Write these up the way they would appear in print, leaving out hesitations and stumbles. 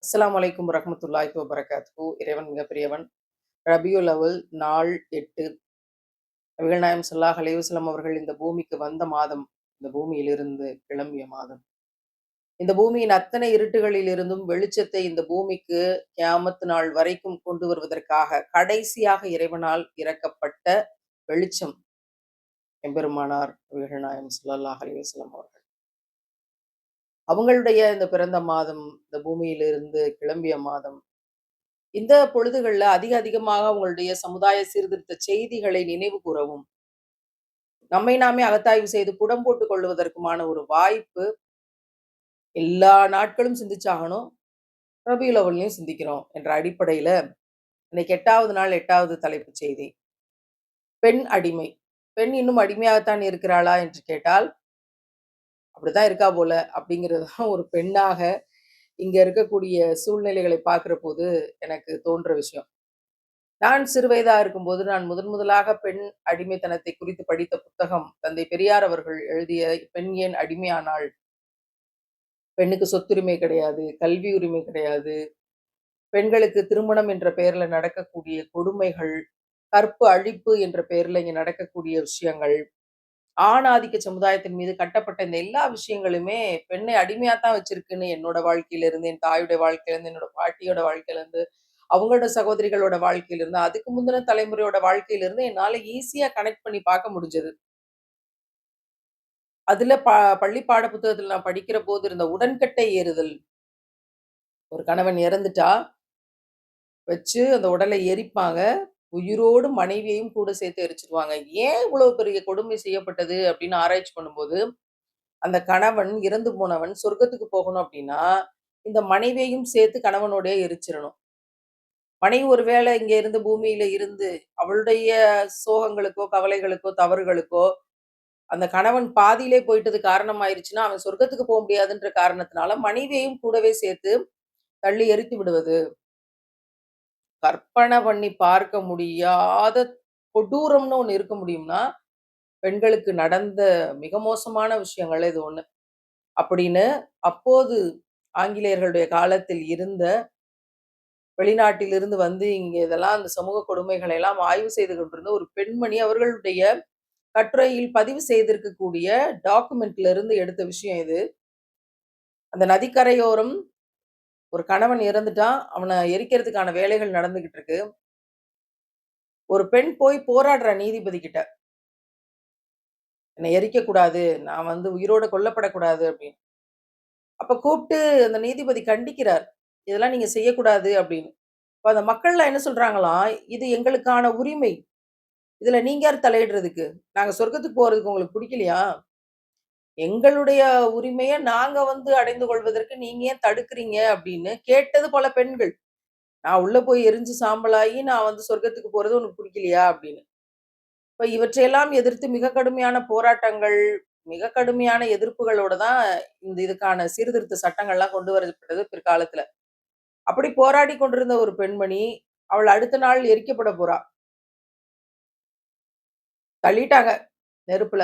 அஸ்ஸலாமு அலைக்கும் வரஹ்மத்துல்லாஹி வபரகாத்துஹு. இறைவன் மிகப்பெரியவன். ரபியுல் அவ்வல் நாள் 8. நபிகள் நாயகம் ஸல்லல்லாஹு அலைஹி வஸல்லம் அவர்கள் இந்த பூமிக்கு வந்த மாதம், இந்த பூமியிலிருந்து கிளம்பிய மாதம். இந்த பூமியின் அத்தனை இருட்டுகளில் இருந்தும் வெளிச்சத்தை இந்த பூமிக்கு கியாமத் நாள் வரைக்கும் கொண்டு வருவதற்காக கடைசியாக இறைவனால் இறக்கப்பட்ட வெளிச்சம் எம்பெருமானார் நபிகள் நாயகம் ஸல்லல்லாஹு அலைஹி வஸல்லம் அவர்கள். அவங்களுடைய இந்த பிறந்த மாதம், இந்த பூமியிலிருந்து கிளம்பிய மாதம். இந்த பொழுதுகள்ல அதிகமாக உங்களுடைய சமுதாய சீர்திருத்த செய்திகளை நினைவு கூரவும், நம்மை நாமே அகத்தாய்வு செய்து புடம் போட்டுக் கொள்வதற்குமான ஒரு வாய்ப்பு எல்லா நாட்களும் சிந்திச்சாகணும். ரபியுல் அவ்வல்லையும் சிந்திக்கிறோம் என்ற அடிப்படையில, இன்னைக்கு 8வது நாள் 8வது தலைப்புச் செய்தி. பெண் அடிமை. பெண் இன்னும் அடிமையாகத்தான் இருக்கிறாளா என்று கேட்டால், அப்படித்தான் இருக்கா போல அப்படிங்கிறது தான் ஒரு பெண்ணாக இங்க இருக்கக்கூடிய சூழ்நிலைகளை பார்க்கிற போது எனக்கு தோன்ற விஷயம். நான் சிறுவயதா இருக்கும்போது, நான் முதலாக பெண் அடிமைத்தனத்தை குறித்து படித்த புத்தகம், தந்தை பெரியார் அவர்கள் எழுதிய "பெண் ஏன் அடிமையானாள்? பெண்ணுக்கு சொத்துரிமை கிடையாது, கல்வி உரிமை கிடையாது, பெண்களுக்கு திருமணம் என்ற பெயர்ல நடக்கக்கூடிய கொடுமைகள், கற்பு அழிப்பு என்ற பெயர்ல இங்க நடக்கக்கூடிய விஷயங்கள், ஆணாதிக்க சமுதாயத்தின் மீது கட்டப்பட்ட இந்த எல்லா விஷயங்களுமே பெண்ணை அடிமையாத்தான் வச்சிருக்குன்னு என்னோட வாழ்க்கையில இருந்து, என் தாயுடைய வாழ்க்கையில இருந்து, என்னோட பாட்டியோட வாழ்க்கையில இருந்து, அவங்களோட சகோதரிகளோட வாழ்க்கையில இருந்து, அதுக்கு முந்தின தலைமுறையோட வாழ்க்கையில இருந்து என்னால ஈஸியா கனெக்ட் பண்ணி பார்க்க முடிஞ்சது. அதுல பள்ளி பாட புத்தகத்துல நான் படிக்கிற போது இருந்த உடன்கட்டை ஏறுதல். ஒரு கணவன் இறந்துட்டா வச்சு அந்த உடலை எரிப்பாங்க. உயிரோடு மனைவியையும் கூட சேர்த்து எரிச்சுருவாங்க. ஏன் இவ்வளவு பெரிய கொடுமை செய்யப்பட்டது அப்படின்னு ஆராய்ச்சி பண்ணும்போது, அந்த கணவன் இறந்து போனவன் சொர்க்கத்துக்கு போகணும் அப்படின்னா, இந்த மனைவியையும் சேர்த்து கணவனோடயே எரிச்சிரணும். மனைவி ஒருவேளை இங்க இருந்து பூமியில இருந்து அவளுடைய சோகங்களுக்கோ, கவலைகளுக்கோ, தவறுகளுக்கோ அந்த கணவன் பாதியிலே போயிட்டது காரணமாயிருச்சுன்னா, அவன் சொர்க்கத்துக்கு போ முடியாதுன்ற காரணத்தினால, மனைவியையும் கூடவே சேர்த்து தள்ளி எரித்து விடுவது. கற்பனை பண்ணி பார்க்க முடியாத கொடூரம்னு ஒண்ணு இருக்க முடியும்னா, பெண்களுக்கு நடந்த மிக மோசமான விஷயங்கள்ல இது ஒண்ணு. அப்படின்னு அப்போது ஆங்கிலேயர்களுடைய காலத்தில் இருந்த வெளிநாட்டிலிருந்து வந்து இங்க இதெல்லாம் அந்த சமூக கொடுமைகளை எல்லாம் ஆய்வு செய்து கொண்டிருந்த ஒரு பெண்மணி அவர்களுடைய கட்டுரையில் பதிவு செய்திருக்கக்கூடிய டாக்குமெண்ட்ல இருந்து எடுத்த விஷயம் இது. அந்த நதிக்கரையோரம் ஒரு கணவன் இறந்துட்டான். அவன எரிக்கிறதுக்கான வேலைகள் நடந்துகிட்டு இருக்கு. ஒரு பெண் போய் போராடுறா நீதிபதி கிட்ட. "என்ன எரிக்கக்கூடாது. நான் வந்து உயிரோட கொல்லப்படக்கூடாது" அப்படின்னு. அப்ப கூப்ட்டு அந்த நீதிபதி கண்டிக்கிறார். "இதெல்லாம் நீங்க செய்யக்கூடாது" அப்படின்னு. அப்ப அந்த மக்கள்லாம் என்ன சொல்றாங்களாம், "இது எங்களுக்கான உரிமை. இதுல நீங்க யார் தலையிடுறதுக்கு? நாங்க சொர்க்கத்துக்கு போறதுக்கு உங்களுக்கு புடிக்கலையா? எங்களுடைய உரிமைய நாங்க வந்து அடைந்து கொள்வதற்கு நீங்க ஏன் தடுக்குறீங்க?" அப்படின்னு கேட்டது பல பெண்கள். "நான் உள்ள போய் எரிஞ்சு சாம்பலாகி நான் வந்து சொர்க்கத்துக்கு போறது உனக்கு புடிக்கலையா?" அப்படின்னு. இப்ப இவற்றையெல்லாம் எதிர்த்து மிக கடுமையான போராட்டங்கள், மிக கடுமையான எதிர்ப்புகளோட தான் இந்த இதுக்கான சீர்திருத்த சட்டங்கள்லாம் கொண்டு வரப்பட்டது பிற்காலத்துல. அப்படி போராடிக் கொண்டிருந்த ஒரு பெண்மணி, அவள் அடுத்த நாள் எரிக்கப்பட போறா. தள்ளிட்டாங்க நெருப்புல.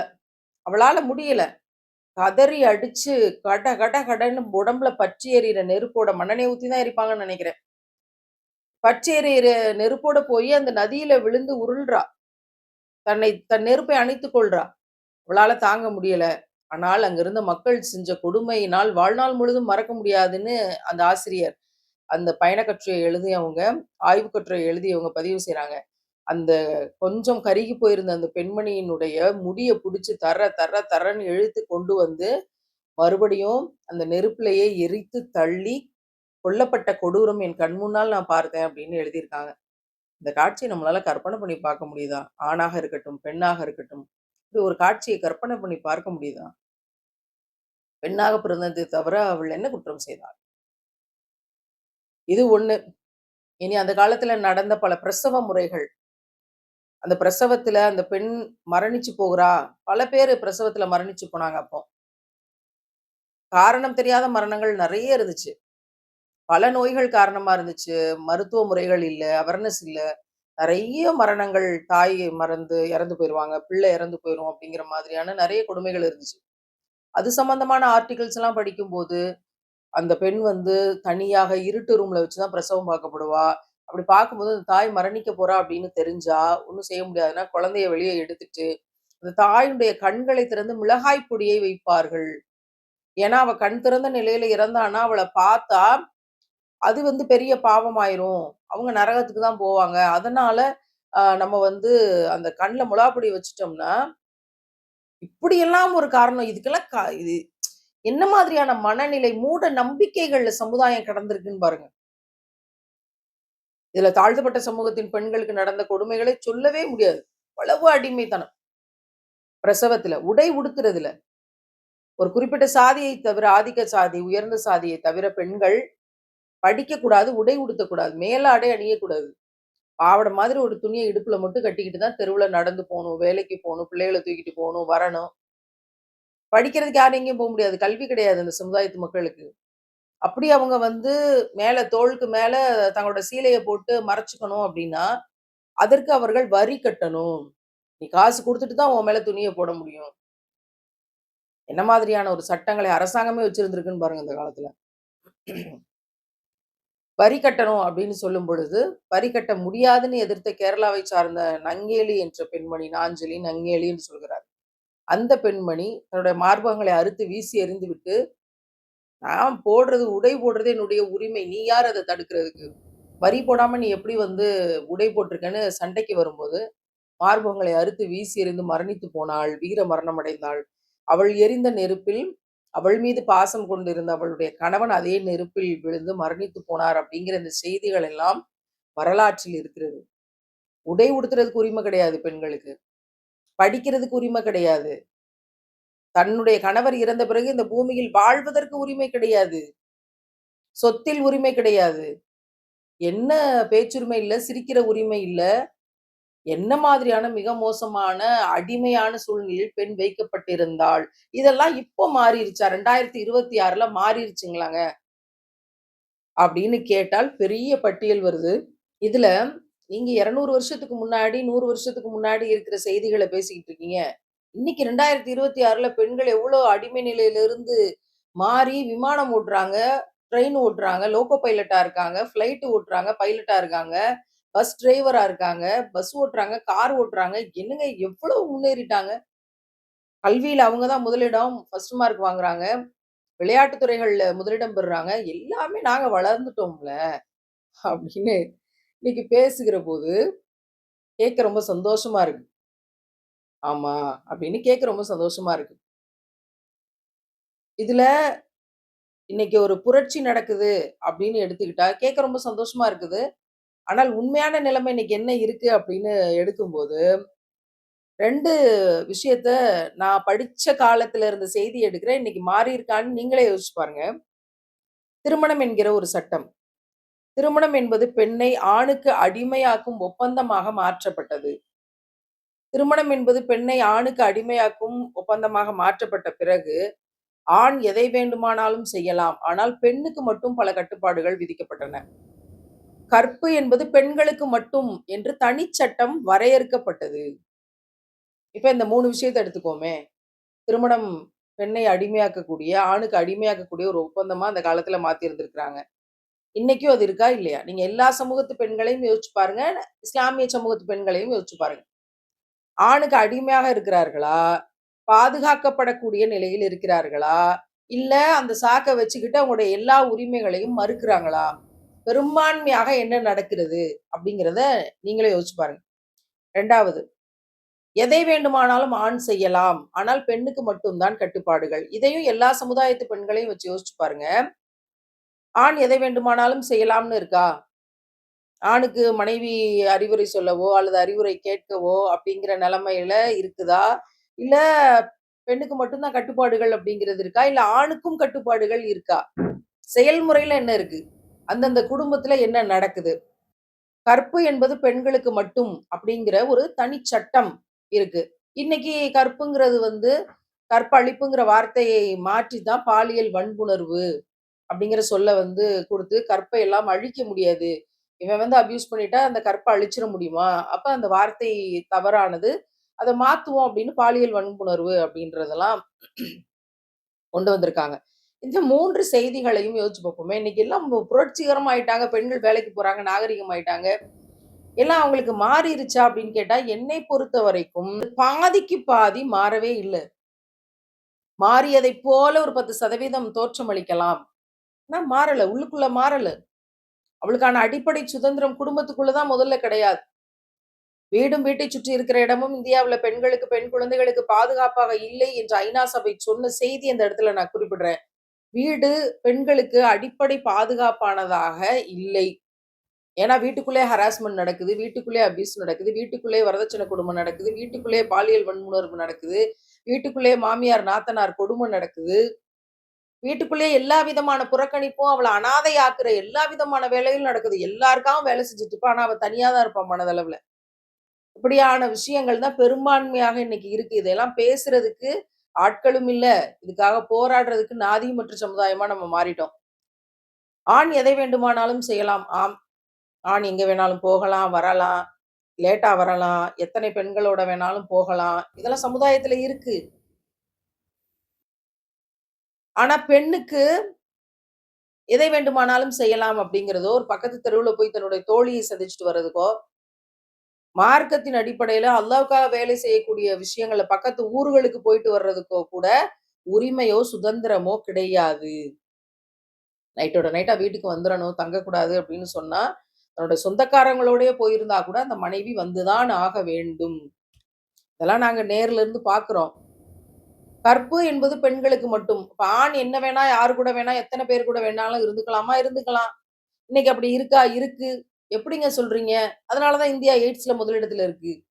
அவளால முடியல. கதறி அடிச்சு கட கட கடன்னு உடம்புல பற்றி எரியிற நெருப்போட மண்ணெண்ணெய ஊத்தி தான் எரிப்பாங்கன்னு நெனைக்கிறேன். பற்றி எரியிற நெருப்போட போய் அந்த நதியில விழுந்து உருள்றா. தன் நெருப்பை அணைத்துக் கொள்றா. அவளால தாங்க முடியல. ஆனால் அங்க இருந்த மக்கள் செஞ்ச கொடுமையினால் வாழ்நாள் முழுதும் மறக்க முடியாதுன்னு அந்த ஆசிரியர், அந்த பயணக் கட்டுரையை எழுதியவங்க, ஆய்வுக் கட்டுரை எழுதியவங்க பதிவு செய்றாங்க. அந்த கொஞ்சம் கருகி போயிருந்த அந்த பெண்மணியினுடைய முடிய புடிச்சு தர தர தரன்னு இழுத்து கொண்டு வந்து, மறுபடியும் அந்த நெருப்பிலேயே எரித்து தள்ளி, கொல்லப்பட்ட கொடூரம் என் கண் முன்னால் நான் பார்த்தேன் அப்படின்னு எழுதியிருக்காங்க. இந்த காட்சிய நம்மளால கற்பனை பண்ணி பார்க்க முடியுதா? ஆணாக இருக்கட்டும், பெண்ணாக இருக்கட்டும். இப்படி ஒரு காட்சிய கற்பனை பண்ணி பார்க்க முடியுதா? பெண்ணாக பிறந்ததை தவிர அவள் என்ன குற்றம் செய்தாள்? இது ஒண்ணு. இனி அந்த காலத்துல நடந்த பல பிரசவ முறைகள். அந்த பிரசவத்துல அந்த பெண் மரணிச்சு போகிறா. பல பேரு பிரசவத்துல மரணிச்சு போனாங்க அப்போ. காரணம் தெரியாத மரணங்கள் நெறைய இருந்துச்சு. பல நோய்கள் காரணமா இருந்துச்சு. மருத்துவ முறைகள் இல்ல, அவர்னஸ் இல்ல. நெறைய மரணங்கள் தாய் மறந்து இறந்து போயிருவாங்க. பிள்ளை இறந்து போயிரும் அப்படிங்கிற மாதிரியான நெறைய கொடுமைகள் இருந்துச்சு. அது சம்பந்தமான ஆர்டிகிள்ஸ் எல்லாம் படிக்கும்போது, அந்த பெண் வந்து தனியாக இருட்டு ரூம்ல வச்சு தான் பிரசவம் பார்க்கப்படுவா. அப்படி பார்க்கும்போது அந்த தாய் மரணிக்க போறா அப்படின்னு தெரிஞ்சா, ஒண்ணும் செய்ய முடியாதுன்னா, குழந்தைய வெளிய எடுத்துட்டு, அந்த தாயினுடைய கண்களை திறந்து மிளகாய் பொடியை வைப்பார்கள். ஏன்னா, அவ கண் திறந்த நிலையில இறந்தான்னா, அவள பார்த்தா, அது வந்து பெரிய பாவமாயிரும். அவங்க நரகத்துக்கு தான் போவாங்க. அதனால, நம்ம வந்து அந்த கண்ல மிளகா பொடி வச்சுட்டோம்னா, இப்படியெல்லாம் ஒரு காரணம். இதுக்கெல்லாம் இது என்ன மாதிரியான மனநிலை, மூட நம்பிக்கைகள்ல சமுதாயம் கடந்திருக்குன்னு பாருங்க. இதுல தாழ்த்தப்பட்ட சமூகத்தின் பெண்களுக்கு நடந்த கொடுமைகளை சொல்லவே முடியாது. அவ்வளவு அடிமைத்தனம். பிரசவத்துல, உடை உடுத்துறதுல. ஒரு குறிப்பிட்ட சாதியை தவிர, ஆதிக்க சாதி, உயர்ந்த சாதியை தவிர பெண்கள் படிக்கக்கூடாது, உடை உடுத்தக்கூடாது. மேலாடை அணியக்கூடாது. பாவாடை மாதிரி ஒரு துணிய இடுப்புல மட்டும் கட்டிக்கிட்டு தான் தெருவுல நடந்து போணும், வேலைக்கு போணும், பிள்ளைகள தூக்கிட்டு போணும், வரணும். படிக்கிறதுக்கு யாரும் எங்கேயும் போ முடியாது. கல்வி கிடையாது அந்த சமுதாயத்து மக்களுக்கு. அப்படி அவங்க வந்து மேல தோளுக்கு மேல தங்களோட சீலைய போட்டு மறைச்சுக்கணும் அப்படின்னா, அதற்கு அவர்கள் வரி கட்டணும். நீ காசு குடுத்துட்டு தான் உன் மேல துணிய போட முடியும். என்ன மாதிரியான ஒரு சட்டங்களை அரசாங்கமே வச்சிருந்திருக்குன்னு பாருங்க இந்த காலத்துல. வரி கட்டணும் அப்படின்னு சொல்லும் பொழுது, வரி கட்ட முடியாதுன்னு எதிர்த்த கேரளாவை சார்ந்த நங்கேலி என்ற பெண்மணி, நாஞ்சலி, நங்கேலி என்று சொல்கிறார். அந்த பெண்மணி தன்னுடைய மார்பகங்களை அறுத்து வீசி எறிந்துவிட்டு, நான் போடுறது உடை போடுறது என்னுடைய உரிமை. நீ யார் அத தடுக்கிறதுக்கு? வரி போடாம நீ எப்படி வந்து உடை போட்டிருக்கன்னு சண்டைக்கு வரும்போது, மார்பகங்களை அறுத்து வீசி எறிந்து மரணித்து போனாள். வீர மரணம் அடைந்தாள். அவள் எரிந்த நெருப்பில் அவள் மீது பாசம் கொண்டிருந்த அவளுடைய கணவன் அதே நெருப்பில் விழுந்து மரணித்து போனார் அப்படிங்கிற இந்த செய்திகள் எல்லாம் வரலாற்றில் இருக்கிறது. உடை உடுத்துறதுக்கு உரிமை கிடையாது பெண்களுக்கு. படிக்கிறதுக்கு உரிமை கிடையாது. தன்னுடைய கணவர் இறந்த பிறகு இந்த பூமியில் வாழ்வதற்கு உரிமை கிடையாது. சொத்தில் உரிமை கிடையாது. என்ன பேச்சுரிமை இல்ல, சிரிக்கிற உரிமை இல்ல. என்ன மாதிரியான மிக மோசமான அடிமையான சூழ்நிலையில் பெண் வைக்கப்பட்டிருந்தாள். இதெல்லாம் இப்போ மாறிருச்சா? 2026ல மாறிருச்சுங்களாங்க? அப்படின்னு கேட்டால் பெரிய பட்டியல் வருது. இதுல நீங்க 200 வருஷத்துக்கு முன்னாடி, 100 வருஷத்துக்கு முன்னாடி இருக்கிற செய்திகள பேசிக்கிட்டு இருக்கீங்க. இன்னைக்கு 2026ல பெண்கள் எவ்வளோ அடிமை நிலையிலிருந்து மாறி விமானம் ஓட்டுறாங்க, ட்ரெயின் ஓட்டுறாங்க, லோகோ பைலட்டா இருக்காங்க, ஃப்ளைட் ஓட்டுறாங்க, பைலட்டா இருக்காங்க, பஸ் டிரைவரா இருக்காங்க, பஸ் ஓட்டுறாங்க, கார் ஓட்டுறாங்க. என்னங்க எவ்வளவு முன்னேறிட்டாங்க. கல்வியில அவங்க தான் முதலிடம், ஃபர்ஸ்ட் மார்க் வாங்குறாங்க. விளையாட்டு துறைகள்ல முதலிடம் பெறுறாங்க. எல்லாமே நாங்க வளர்ந்துட்டோம்ல அப்படின்னு இன்னைக்கு பேசுகிற போது கேட்க ரொம்ப சந்தோஷமா இருக்கு. ஆமா அப்படின்னு கேட்க ரொம்ப சந்தோஷமா இருக்கு. இதுல இன்னைக்கு ஒரு புரட்சி நடக்குது அப்படின்னு எடுத்துக்கிட்டா கேட்க ரொம்ப சந்தோஷமா இருக்குது. ஆனால் உண்மையான நிலைமை இன்னைக்கு என்ன இருக்கு அப்படின்னு எடுக்கும்போது, 2 விஷயத்த நான் படிச்ச காலத்துல இருந்த செய்தி எடுக்கிறேன். இன்னைக்கு மாறியிருக்கான்னு நீங்களே யோசிச்சு பாருங்க. திருமணம் என்கிற ஒரு சட்டம். திருமணம் என்பது பெண்ணை ஆணுக்கு அடிமையாக்கும் ஒப்பந்தமாக மாற்றப்பட்டது. திருமணம் என்பது பெண்ணை ஆணுக்கு அடிமையாக்கும் ஒப்பந்தமாக மாற்றப்பட்ட பிறகு, ஆண் எதை வேண்டுமானாலும் செய்யலாம். ஆனால் பெண்ணுக்கு மட்டும் பல கட்டுப்பாடுகள் விதிக்கப்பட்டன. கற்பு என்பது பெண்களுக்கு மட்டும் என்று தனிச்சட்டம் வரையறுக்கப்பட்டது. இப்ப இந்த 3 விஷயத்த எடுத்துக்குவோமே. திருமணம் பெண்ணை அடிமையாக்கக்கூடிய, ஆணுக்கு அடிமையாக்கக்கூடிய ஒரு ஒப்பந்தமா அந்த காலத்துல மாத்தி இருந்திருக்கிறாங்க. இன்னைக்கும் அது இருக்கா? இல்லையா? நீங்க எல்லா சமூகத்து பெண்களையும் யோசிச்சு பாருங்க. இஸ்லாமிய சமூகத்து பெண்களையும் யோசிச்சு பாருங்க. ஆணுக்கு அடிமையாக இருக்கிறார்களா? பாதுகாக்கப்படக்கூடிய நிலையில் இருக்கிறார்களா? இல்ல அந்த சாக்க வச்சுக்கிட்டு அவங்களுடைய எல்லா உரிமைகளையும் மறுக்கிறாங்களா? பெரும்பான்மையாக என்ன நடக்கிறது? அப்படிங்கிறத நீங்களே யோசிச்சு பாருங்க. 2வது எதை வேண்டுமானாலும் ஆண் செய்யலாம். ஆனால் பெண்ணுக்கு மட்டும் தான் கட்டுப்பாடுகள். இதையும் எல்லா சமுதாயத்து பெண்களையும் வச்சு யோசிச்சு பாருங்க. ஆண் எதை வேண்டுமானாலும் செய்யலாம்னு இருக்கா? ஆணுக்கு மனைவி அறிவுரை சொல்லவோ, அல்லது அறிவுரை கேட்கவோ அப்படிங்கிற நிலைமையில இருக்குதா? இல்ல பெண்ணுக்கு மட்டும் தான் கட்டுப்பாடுகள் அப்படிங்கிறது இருக்கா? இல்ல ஆணுக்கும் கட்டுப்பாடுகள் இருக்கா? செயல்முறையில என்ன இருக்கு? அந்தந்த குடும்பத்துல என்ன நடக்குது? கற்பு என்பது பெண்களுக்கு மட்டும் அப்படிங்கிற ஒரு தனிச்சட்டம் இருக்கு. இன்னைக்கு கற்புங்கிறது வந்து கற்பழிப்புங்கிற வார்த்தையை மாற்றி தான் பாலியல் வன்புணர்வு அப்படிங்கிற சொல்ல வந்து குடுத்து கற்பை எல்லாம் அழிக்க முடியாது. இவன் வந்து அபியூஸ் பண்ணிட்டா அந்த கற்ப அழிச்சிட முடியுமா? அப்ப அந்த வார்த்தை தவறானது. அத மாத்துவோம் அப்படின்னு பாலியல் வன்புணர்வு அப்படின்றதெல்லாம் கொண்டு வந்திருக்காங்க. இந்த 3 செய்திகளையும் யோசிச்சு பார்ப்போமே. இன்னைக்கு எல்லாம் புரட்சிகரமா ஆயிட்டாங்க. பெண்கள் வேலைக்கு போறாங்க, நாகரிகம் ஆயிட்டாங்க. எல்லாம் அவங்களுக்கு மாறிருச்சா அப்படின்னு கேட்டா, என்னை பொறுத்தவரைக்கும் பாதிக்கு பாதி மாறவே இல்ல. மாறியதைப் போல ஒரு 10% தோற்றமளிக்கலாம். ஆனா மாறல. உள்ளுக்குள்ள மாறல. அவளுக்கான அடிப்படை சுதந்திரம் குடும்பத்துக்குள்ள தான் முதல்ல கிடையாது. வீடும் வீட்டைச் சுற்றி இருக்கிற இடமும் இந்தியாவுல பெண்களுக்கு, பெண் குழந்தைகளுக்கு பாதுகாப்பாக இல்லை என்று ஐநா சபை சொன்ன செய்தி அந்த இடத்துல நான் குறிப்பிடுறேன். வீடு பெண்களுக்கு அடிப்படை பாதுகாப்பானதாக இல்லை. ஏன்னா வீட்டுக்குள்ளே ஹராஸ்மென்ட் நடக்குது. வீட்டுக்குள்ளே அபியூஸ் நடக்குது. வீட்டுக்குள்ளே வரதட்சணை கொடுமை நடக்குது. வீட்டுக்குள்ளே பாலியல் வன்முணர்வு நடக்குது. வீட்டுக்குள்ளே மாமியார், நாத்தனார் கொடுமை நடக்குது. வீட்டுக்குள்ளே எல்லா விதமான புறக்கணிப்பும், அவள அனாதையாக்குற எல்லா விதமான வேலைகளும் நடக்குது. எல்லாருக்காகவும் வேலை செஞ்சுட்டு இருப்பா. ஆனா அவ தனியா தான் இருப்பா மனதளவுல. இப்படியான விஷயங்கள் தான் பெரும்பான்மையாக இன்னைக்கு இருக்கு. இதெல்லாம் பேசுறதுக்கு ஆட்களும் இல்ல. இதுக்காக போராடுறதுக்கு நாதியுமற்ற சமுதாயமா நம்ம மாறிட்டோம். ஆண் எதை வேண்டுமானாலும் செய்யலாம். ஆம். ஆண் எங்க வேணாலும் போகலாம், வரலாம், லேட்டா வரலாம், எத்தனை பெண்களோட வேணாலும் போகலாம். இதெல்லாம் சமுதாயத்துல இருக்கு. ஆனா பெண்ணுக்கு எதை வேண்டுமானாலும் செய்யலாம் அப்படிங்கிறதோ, ஒரு பக்கத்து தெருவுல போய் தன்னுடைய தோழியை சந்திச்சுட்டு வர்றதுக்கோ, மார்க்கத்தின் அடிப்படையில அல்லாஹ்வுக்காக வேலை செய்யக்கூடிய விஷயங்கள்ல பக்கத்து ஊர்களுக்கு போயிட்டு வர்றதுக்கோ கூட உரிமையோ, சுதந்திரமோ கிடையாது. நைட்டோட நைட்டா வீட்டுக்கு வந்துரணும், தங்கக்கூடாது அப்படின்னு சொன்னா, தன்னோட சொந்தக்காரங்களோடயே போயிருந்தா கூட அந்த மனைவி வந்துதான் ஆக வேண்டும். இதெல்லாம் நாங்க நேர்ல இருந்து பார்க்கிறோம். கற்பு என்பது பெண்களுக்கு மட்டும். இப்ப ஆண் என்ன வேணா, யாரு கூட வேணா, எத்தன பேர் கூட வேணாலும் இருந்துக்கலாமா? இருந்துக்கலாம். இன்னைக்கு அப்படி இருக்கா? இருக்கு. எப்படிங்க சொல்றீங்க? அதனால தான் இந்தியா எய்ட்ஸ்ல முதலிடத்துல இருக்கு.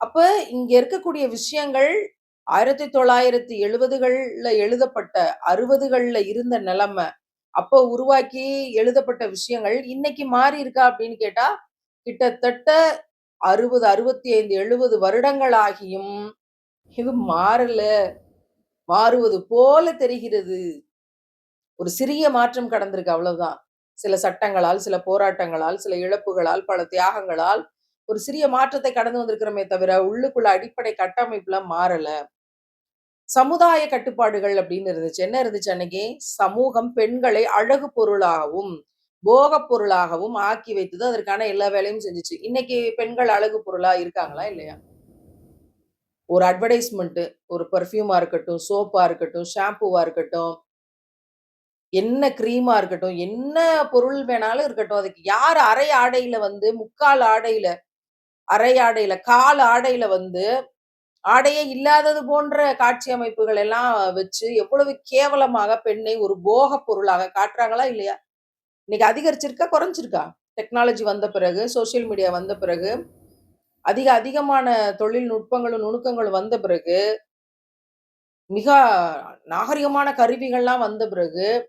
அப்ப இங்க இருக்கக்கூடிய விஷயங்கள் 1970கள்ல எழுதப்பட்ட, 60கள்ல இருந்த நிலைம, அப்ப உருவாக்கி எழுதப்பட்ட விஷயங்கள் இன்னைக்கு மாறி இருக்கா அப்படின்னு கேட்டா, கிட்டத்தட்ட 60, 65, 70 வருடங்கள் ஆகியும் இது மாறல. மாறுவது போல தெரிகிறது. ஒரு சிறிய மாற்றம் கடந்திருக்கு அவ்வளவுதான். சில சட்டங்களால், சில போராட்டங்களால், சில இழப்புகளால், பல தியாகங்களால் ஒரு சிறிய மாற்றத்தை கடந்து வந்திருக்கிறோமே தவிர, உள்ளுக்குள்ள அடிப்படை கட்டமைப்புல மாறல. சமுதாய கட்டுப்பாடுகள் அப்படின்னு இருந்துச்சு. என்ன இருந்துச்சு அன்னைக்கு? சமூகம் பெண்களை அழகு பொருளாகவும், போகப் பொருளாகவும் ஆக்கி வைத்தது. அதற்கான எல்லா வேலையும் செஞ்சுச்சு. இன்னைக்கு பெண்கள் அழகு பொருளா இருக்காங்களா? இல்லையா? ஒரு அட்வர்டைஸ்மென்ட், ஒரு பெர்ஃப்யூமா இருக்கட்டும், சோப்பா இருக்கட்டும், ஷாம்பூவா இருக்கட்டும், என்ன கிரீமா இருக்கட்டும், என்ன பொருள் வேணாலும் இருக்கட்டும். அதுக்கு யார் அரை ஆடையில வந்து, முக்கால் ஆடையில, அரை ஆடையில, கால் ஆடையில வந்து, ஆடையே இல்லாதது போன்ற காட்சி அமைப்புகள் எல்லாம் வச்சு, எவ்வளவு கேவலமாக பெண்ணை ஒரு போகப் பொருளாக காட்டுறாங்களா? இல்லையா? இன்னைக்கு அதிகரிச்சிருக்கா? குறைஞ்சிருக்கா? டெக்னாலஜி வந்த பிறகு, சோசியல் மீடியா வந்த பிறகு, அதிகமான தொழில்நுட்பங்களும், நுணுக்கங்களும் வந்த பிறகு, மிக நாகரிகமான கருவிகள்லாம் வந்த பிறகு,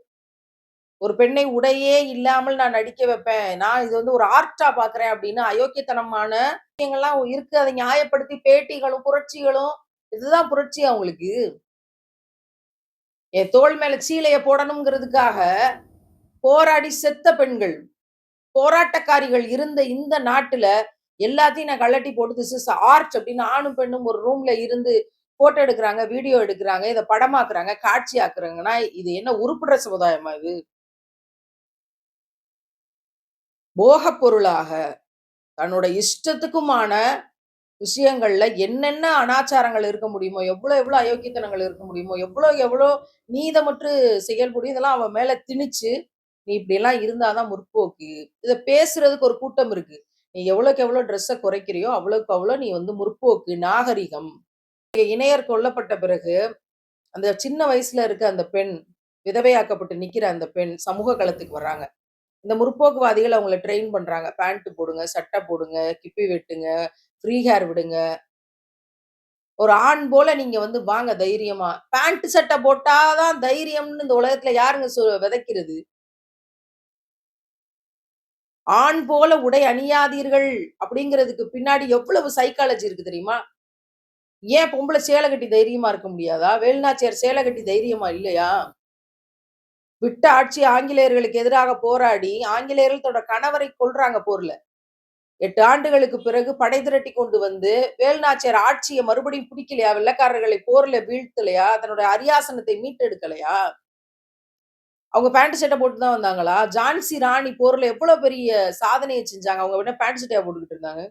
ஒரு பெண்ணை உடையே இல்லாமல் நான் நடிக்க வைப்பேன். நான் இது வந்து ஒரு ஆர்ட்டா பார்க்கிறேன் அப்படின்னு அயோக்கியத்தனமான விஷயங்கள்லாம் இருக்கு. அதை நியாயப்படுத்தி பேட்டிகளும், புரட்சிகளும் இதுதான் புரட்சியா உங்களுக்கு? என் தோள் மேல சீலைய போடணும்ங்கிறதுக்காக போராடி செத்த பெண்கள், போராட்டக்காரிகள் இருந்த இந்த நாட்டுல எல்லாத்தையும் நான் கழட்டி போட்டு திஸ் இஸ் ஆர்ட் அப்படின்னு ஆணும், பெண்ணும் ஒரு ரூம்ல இருந்து ஃபோட்டோ எடுக்குறாங்க, வீடியோ எடுக்குறாங்க, இத படமாக்குறாங்க, காட்சியாக்குறாங்கன்னா, இது என்ன உருப்படுற சமுதாயமா இது? போகப் பொருளாக தன்னோட இஷ்டத்துக்குமான விஷயங்கள்ல என்னென்ன அனாச்சாரங்கள் இருக்க முடியுமோ, எவ்வளோ அயோக்கியத்தனங்கள் இருக்க முடியுமோ, எவ்வளோ நீதமற்று செயல் புரியும் இதெல்லாம் அவன் மேல திணிச்சு, "நீ இப்படியெல்லாம் இருந்தா தான் முற்போக்கு." இத பேசுறதுக்கு ஒரு கூட்டம் இருக்கு. நீ எவ்வளோக்கு எவ்வளோ ட்ரெஸ்ஸ குறைக்கிறியோ, அவ்வளோக்கு அவ்வளோ நீ வந்து முற்போக்கு, நாகரிகம். இணையர் கொல்லப்பட்ட பிறகு, அந்த சின்ன வயசுல இருக்க அந்த பெண், விதவையாக்கப்பட்டு நிக்கிற அந்த பெண் சமூக களத்துக்கு வர்றாங்க. இந்த முற்போக்குவாதிகள் அவங்கள ட்ரெயின் பண்றாங்க. பேண்ட் போடுங்க, சட்டை போடுங்க, கிப்பி வெட்டுங்க, ஃப்ரீ ஹேர் விடுங்க. ஒரு ஆண் போல நீங்க வந்து வாங்க தைரியமா. பேண்ட் சட்டை போட்டா தான் தைரியம்னு இந்த உலகத்துல யாருங்க விதைக்கிறது? ஆண் போல உடை அணியாதீர்கள் அப்படிங்கிறதுக்கு பின்னாடி எவ்வளவு சைக்காலஜி இருக்கு தெரியுமா? ஏன் பொம்பள சேலை கட்டி தைரியமா இருக்க முடியாதா? வேலுநாச்சியார் சேலை கட்டி தைரியமா இல்லையா? விட்ட ஆட்சி ஆங்கிலேயர்களுக்கு எதிராக போராடி, ஆங்கிலேயர்கள் தன்னோட கணவரை கொல்றாங்க போர்ல. 8 ஆண்டுகளுக்கு பிறகு படை திரட்டி கொண்டு வந்து வேலுநாச்சியார் ஆட்சிய மறுபடியும் பிடிக்கலையா? வெள்ளைக்காரர்களை போர்ல வீழ்த்தலையா? தன்னுடைய அரியாசனத்தை மீட்டெடுக்கலையா? அவங்க பேண்ட் சட்டை போட்டு தான் வந்தாங்களா? ஜான்சி ராணி போர்ல எவ்வளவு பெரிய சாதனைய செஞ்சாங்க. அவங்க என்ன பேண்ட் சட்டையா போட்டுக்கிட்டு இருந்தாங்க?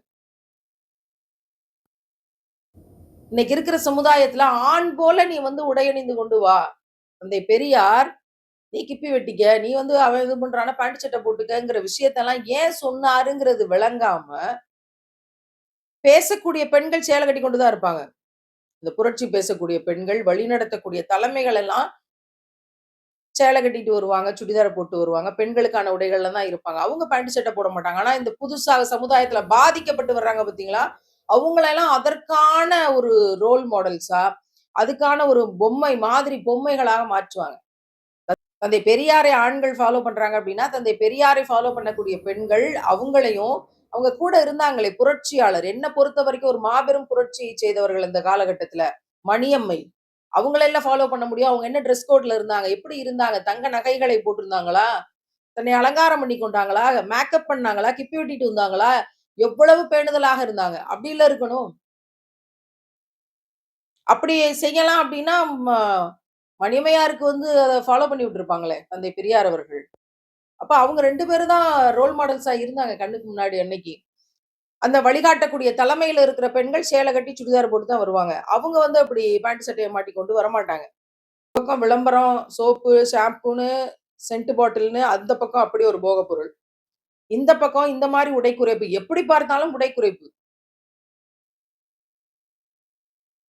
இன்னைக்கு இருக்கிற சமுதாயத்துல ஆண் போல நீ வந்து உடை அணிந்து கொண்டு வா. தந்தை பெரியார், நீ கிப்பி வெட்டிக்க, நீ வந்து அவன் இது பண்றான்னா பேண்ட் சட்டை போட்டுக்கங்கிற விஷயத்தெல்லாம் ஏன் சொன்னாருங்கிறது விளங்காம, பேசக்கூடிய பெண்கள் சேலை கட்டி கொண்டு தான் இருப்பாங்க. இந்த புரட்சி பேசக்கூடிய பெண்கள், வழிநடத்தக்கூடிய தலைமைகள் எல்லாம் சேலை கட்டிட்டு வருவாங்க, சுடிதார போட்டு வருவாங்க. பெண்களுக்கான உடைகள்ல தான் இருப்பாங்க. அவங்க பேண்ட் சட்டை போட மாட்டாங்க. ஆனா இந்த புதுசா சமுதாயத்துல பாதிக்கப்பட்டு வர்றாங்க பார்த்தீங்களா? அவங்களெல்லாம் அதற்கான ஒரு ரோல் மாடல்ஸா, அதுக்கான ஒரு பொம்மை மாதிரி பொம்மைகளாக மாற்றுவாங்க. தந்தை பெரியாரை ஆண்கள் ஃபாலோ பண்றாங்க அப்படின்னா, தந்தை பெரியாரை ஃபாலோ பண்ணக்கூடிய பெண்கள் அவங்களையும் அவங்க கூட இருந்தாங்களே புரட்சியாளர். என்ன பொறுத்தவரைக்கும் ஒரு மாபெரும் புரட்சியை செய்தவர்கள் இந்த காலகட்டத்துல. மணியம்மை. அவங்களெல்லாம் ஃபாலோ பண்ண முடியும். அவங்க என்ன ட்ரெஸ் கோட்ல இருந்தாங்க? எப்படி இருந்தாங்க? தங்க நகைகளை போட்டிருந்தாங்களா? தன்னை அலங்காரம் பண்ணி கொண்டாங்களா? மேக்கப் பண்ணாங்களா? கிப்பி வெட்டிட்டு வந்தாங்களா? எவ்வளவு பேணுதலாக இருந்தாங்க. அப்படி இல்ல இருக்கணும். அப்படி செய்யலாம் அப்படின்னா, மணியம்மையாருக்கு வந்து அத ஃபாலோ பண்ணி விட்டுருப்பாங்களே, தந்தை பெரியார் அவர்கள். அப்ப அவங்க 2 பேரும் தான் ரோல் மாடல்ஸா இருந்தாங்க கண்ணுக்கு முன்னாடி அன்னைக்கு. அந்த வழிகாட்டக்கூடிய தலைமையில இருக்கிற பெண்கள் சேலை கட்டி சுடிதார் போட்டு தான் வருவாங்க. அவங்க வந்து அப்படி பேண்ட் சட்டைய மாட்டிக்கொண்டு வரமாட்டாங்க. பக்கம் விளம்பரம், சோப்பு, ஷாம்பூன்னு, சென்ட் பாட்டில்ன்னு அந்த பக்கம் அப்படி ஒரு போகப் பொருள். இந்த பக்கம் இந்த மாரி உடை குறைப்பு. எப்படி பார்த்தாலும் உடை குறைப்பு.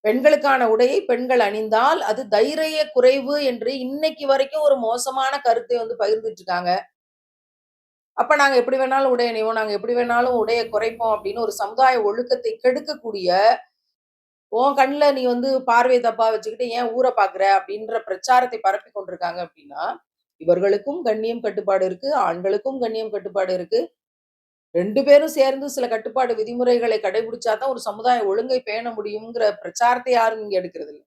பெண்களுக்கான உடையை பெண்கள் அணிந்தால், அது தைரிய குறைவு என்று இன்னைக்கு வரைக்கும் ஒரு மோசமான கருத்தை வந்து பகிர்ந்துட்டு இருக்காங்க. அப்ப நாங்க எப்படி வேணாலும் உடை அணிவோம். நாங்க எப்படி வேணாலும் உடைய குறைப்போம் அப்படின்னு ஒரு சமுதாய ஒழுக்கத்தை கெடுக்கக்கூடிய, உன் கண்ல நீ வந்து பார்வைய தப்பா வச்சுக்கிட்டு ஏன் ஊர பார்க்குற? அப்படின்ற பிரச்சாரத்தை பரப்பிக் கொண்டிருக்காங்க அப்படின்னா, இவர்களுக்கும் கண்ணியம், கட்டுப்பாடு இருக்கு. ஆண்களுக்கும் கண்ணியம், கட்டுப்பாடு இருக்கு. 2 பேரும் சேர்ந்து சில கட்டுப்பாடு விதிமுறைகளை கடைபிடிச்சா தான் ஒரு சமுதாய ஒழுங்கை பேண முடியுங்கிற பிரச்சாரத்தை யாரும் இங்க எடுக்கிறதில்ல.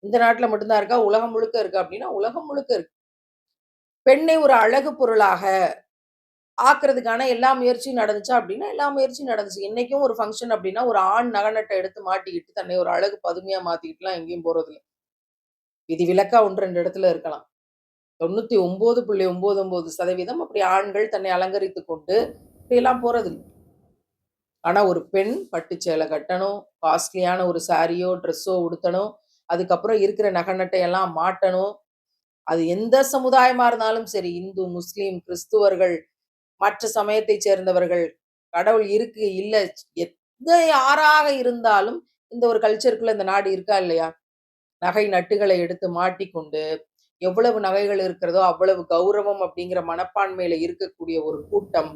இந்த நாட்டுல மட்டும் தான் இருக்கா? உலகம் முழுக்க இருக்கா? அப்படின்னா, உலகம் முழுக்க இருக்கு. பெண்ணை ஒரு அழகு பொருளாக ஆக்குறதுக்கான எல்லா முயற்சியும் நடந்துச்சா? அப்படின்னா, எல்லா முயற்சியும் நடந்துச்சு. இன்னைக்கும் ஒரு ஃபங்ஷன் அப்படின்னா, ஒரு ஆண் நகநட்ட எடுத்து மாட்டிக்கிட்டு, தன்னை ஒரு அழகு பதுமையா மாத்திக்கிட்டுலாம் எங்கேயும் போறதில்ல. விதிவிலக்கா 1, 2 இடத்துல இருக்கலாம். 99.99% அப்படி ஆண்கள் தன்னை அலங்கரித்துக் கொண்டு, இப்படியெல்லாம் போறதில்ல. ஆனா, ஒரு பெண் பட்டு சேலை கட்டணும். காஸ்ட்லியான ஒரு சாரியோ, ட்ரெஸ்ஸோ உடுத்தணும். அதுக்கப்புறம் இருக்கிற நகை நட்டையெல்லாம் மாட்டணும். அது எந்த சமுதாயமா இருந்தாலும் சரி, இந்து, முஸ்லீம், கிறிஸ்துவர்கள், மற்ற சமயத்தைச் சேர்ந்தவர்கள், கடவுள் இருக்கு, இல்ல, எந்த யாராக இருந்தாலும் இந்த ஒரு கல்ச்சருக்குள்ள இந்த நாடு இருக்கா இல்லையா? நகை நட்டுகளை எடுத்து மாட்டிக்கொண்டு, எவ்வளவு நகைகள் இருக்கிறதோ, அவ்வளவு கௌரவம் அப்படிங்கிற மனப்பான்மையில இருக்கக்கூடிய ஒரு கூட்டம்.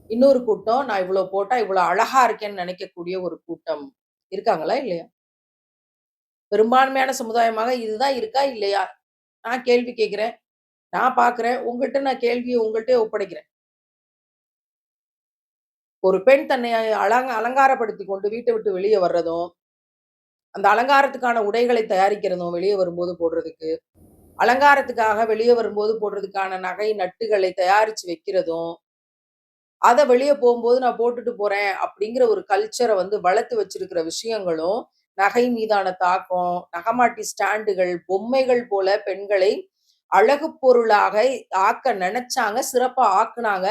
இன்னொரு கூட்டம், நான் இவ்வளோ போட்டா இவ்வளோ அழகா இருக்கேன்னு நினைக்கக்கூடிய ஒரு கூட்டம். இருக்காங்களா? இல்லையா? பெரும்பான்மையான சமுதாயமாக இதுதான் இருக்கா? இல்லையா? நான் கேள்வி கேட்கிறேன். நான் பார்க்கிறேன். உங்கள்ட்ட நான் கேள்விய உங்கள்ட்டயே ஒப்படைக்கிறேன். ஒரு பெண் தன்னை அலங்காரப்படுத்திக் கொண்டு வீட்ட விட்டு வெளிய வர்றதும், அந்த அலங்காரத்துக்கான உடைகளை தயாரிக்கிறதும், வெளிய வரும்போது போடுறதுக்கு, அலங்காரத்துக்காக வெளிய வரும்போது போடுறதுக்கான நகை, நட்டுகளை தயாரிச்சு வைக்கிறதும், அத வெளிய போம்போது நான் போட்டுட்டு போறேன் அப்படிங்கிற ஒரு கல்ச்சர வந்து வளர்த்து வச்சிருக்கிற விஷயங்களும், நகை மீதான தாக்கம், நகமாட்டி ஸ்டாண்டுகள், பொம்மைகள் போல பெண்களை அழகு பொருளாக ஆக்க நெனச்சாங்க. சிறப்பா ஆக்குனாங்க.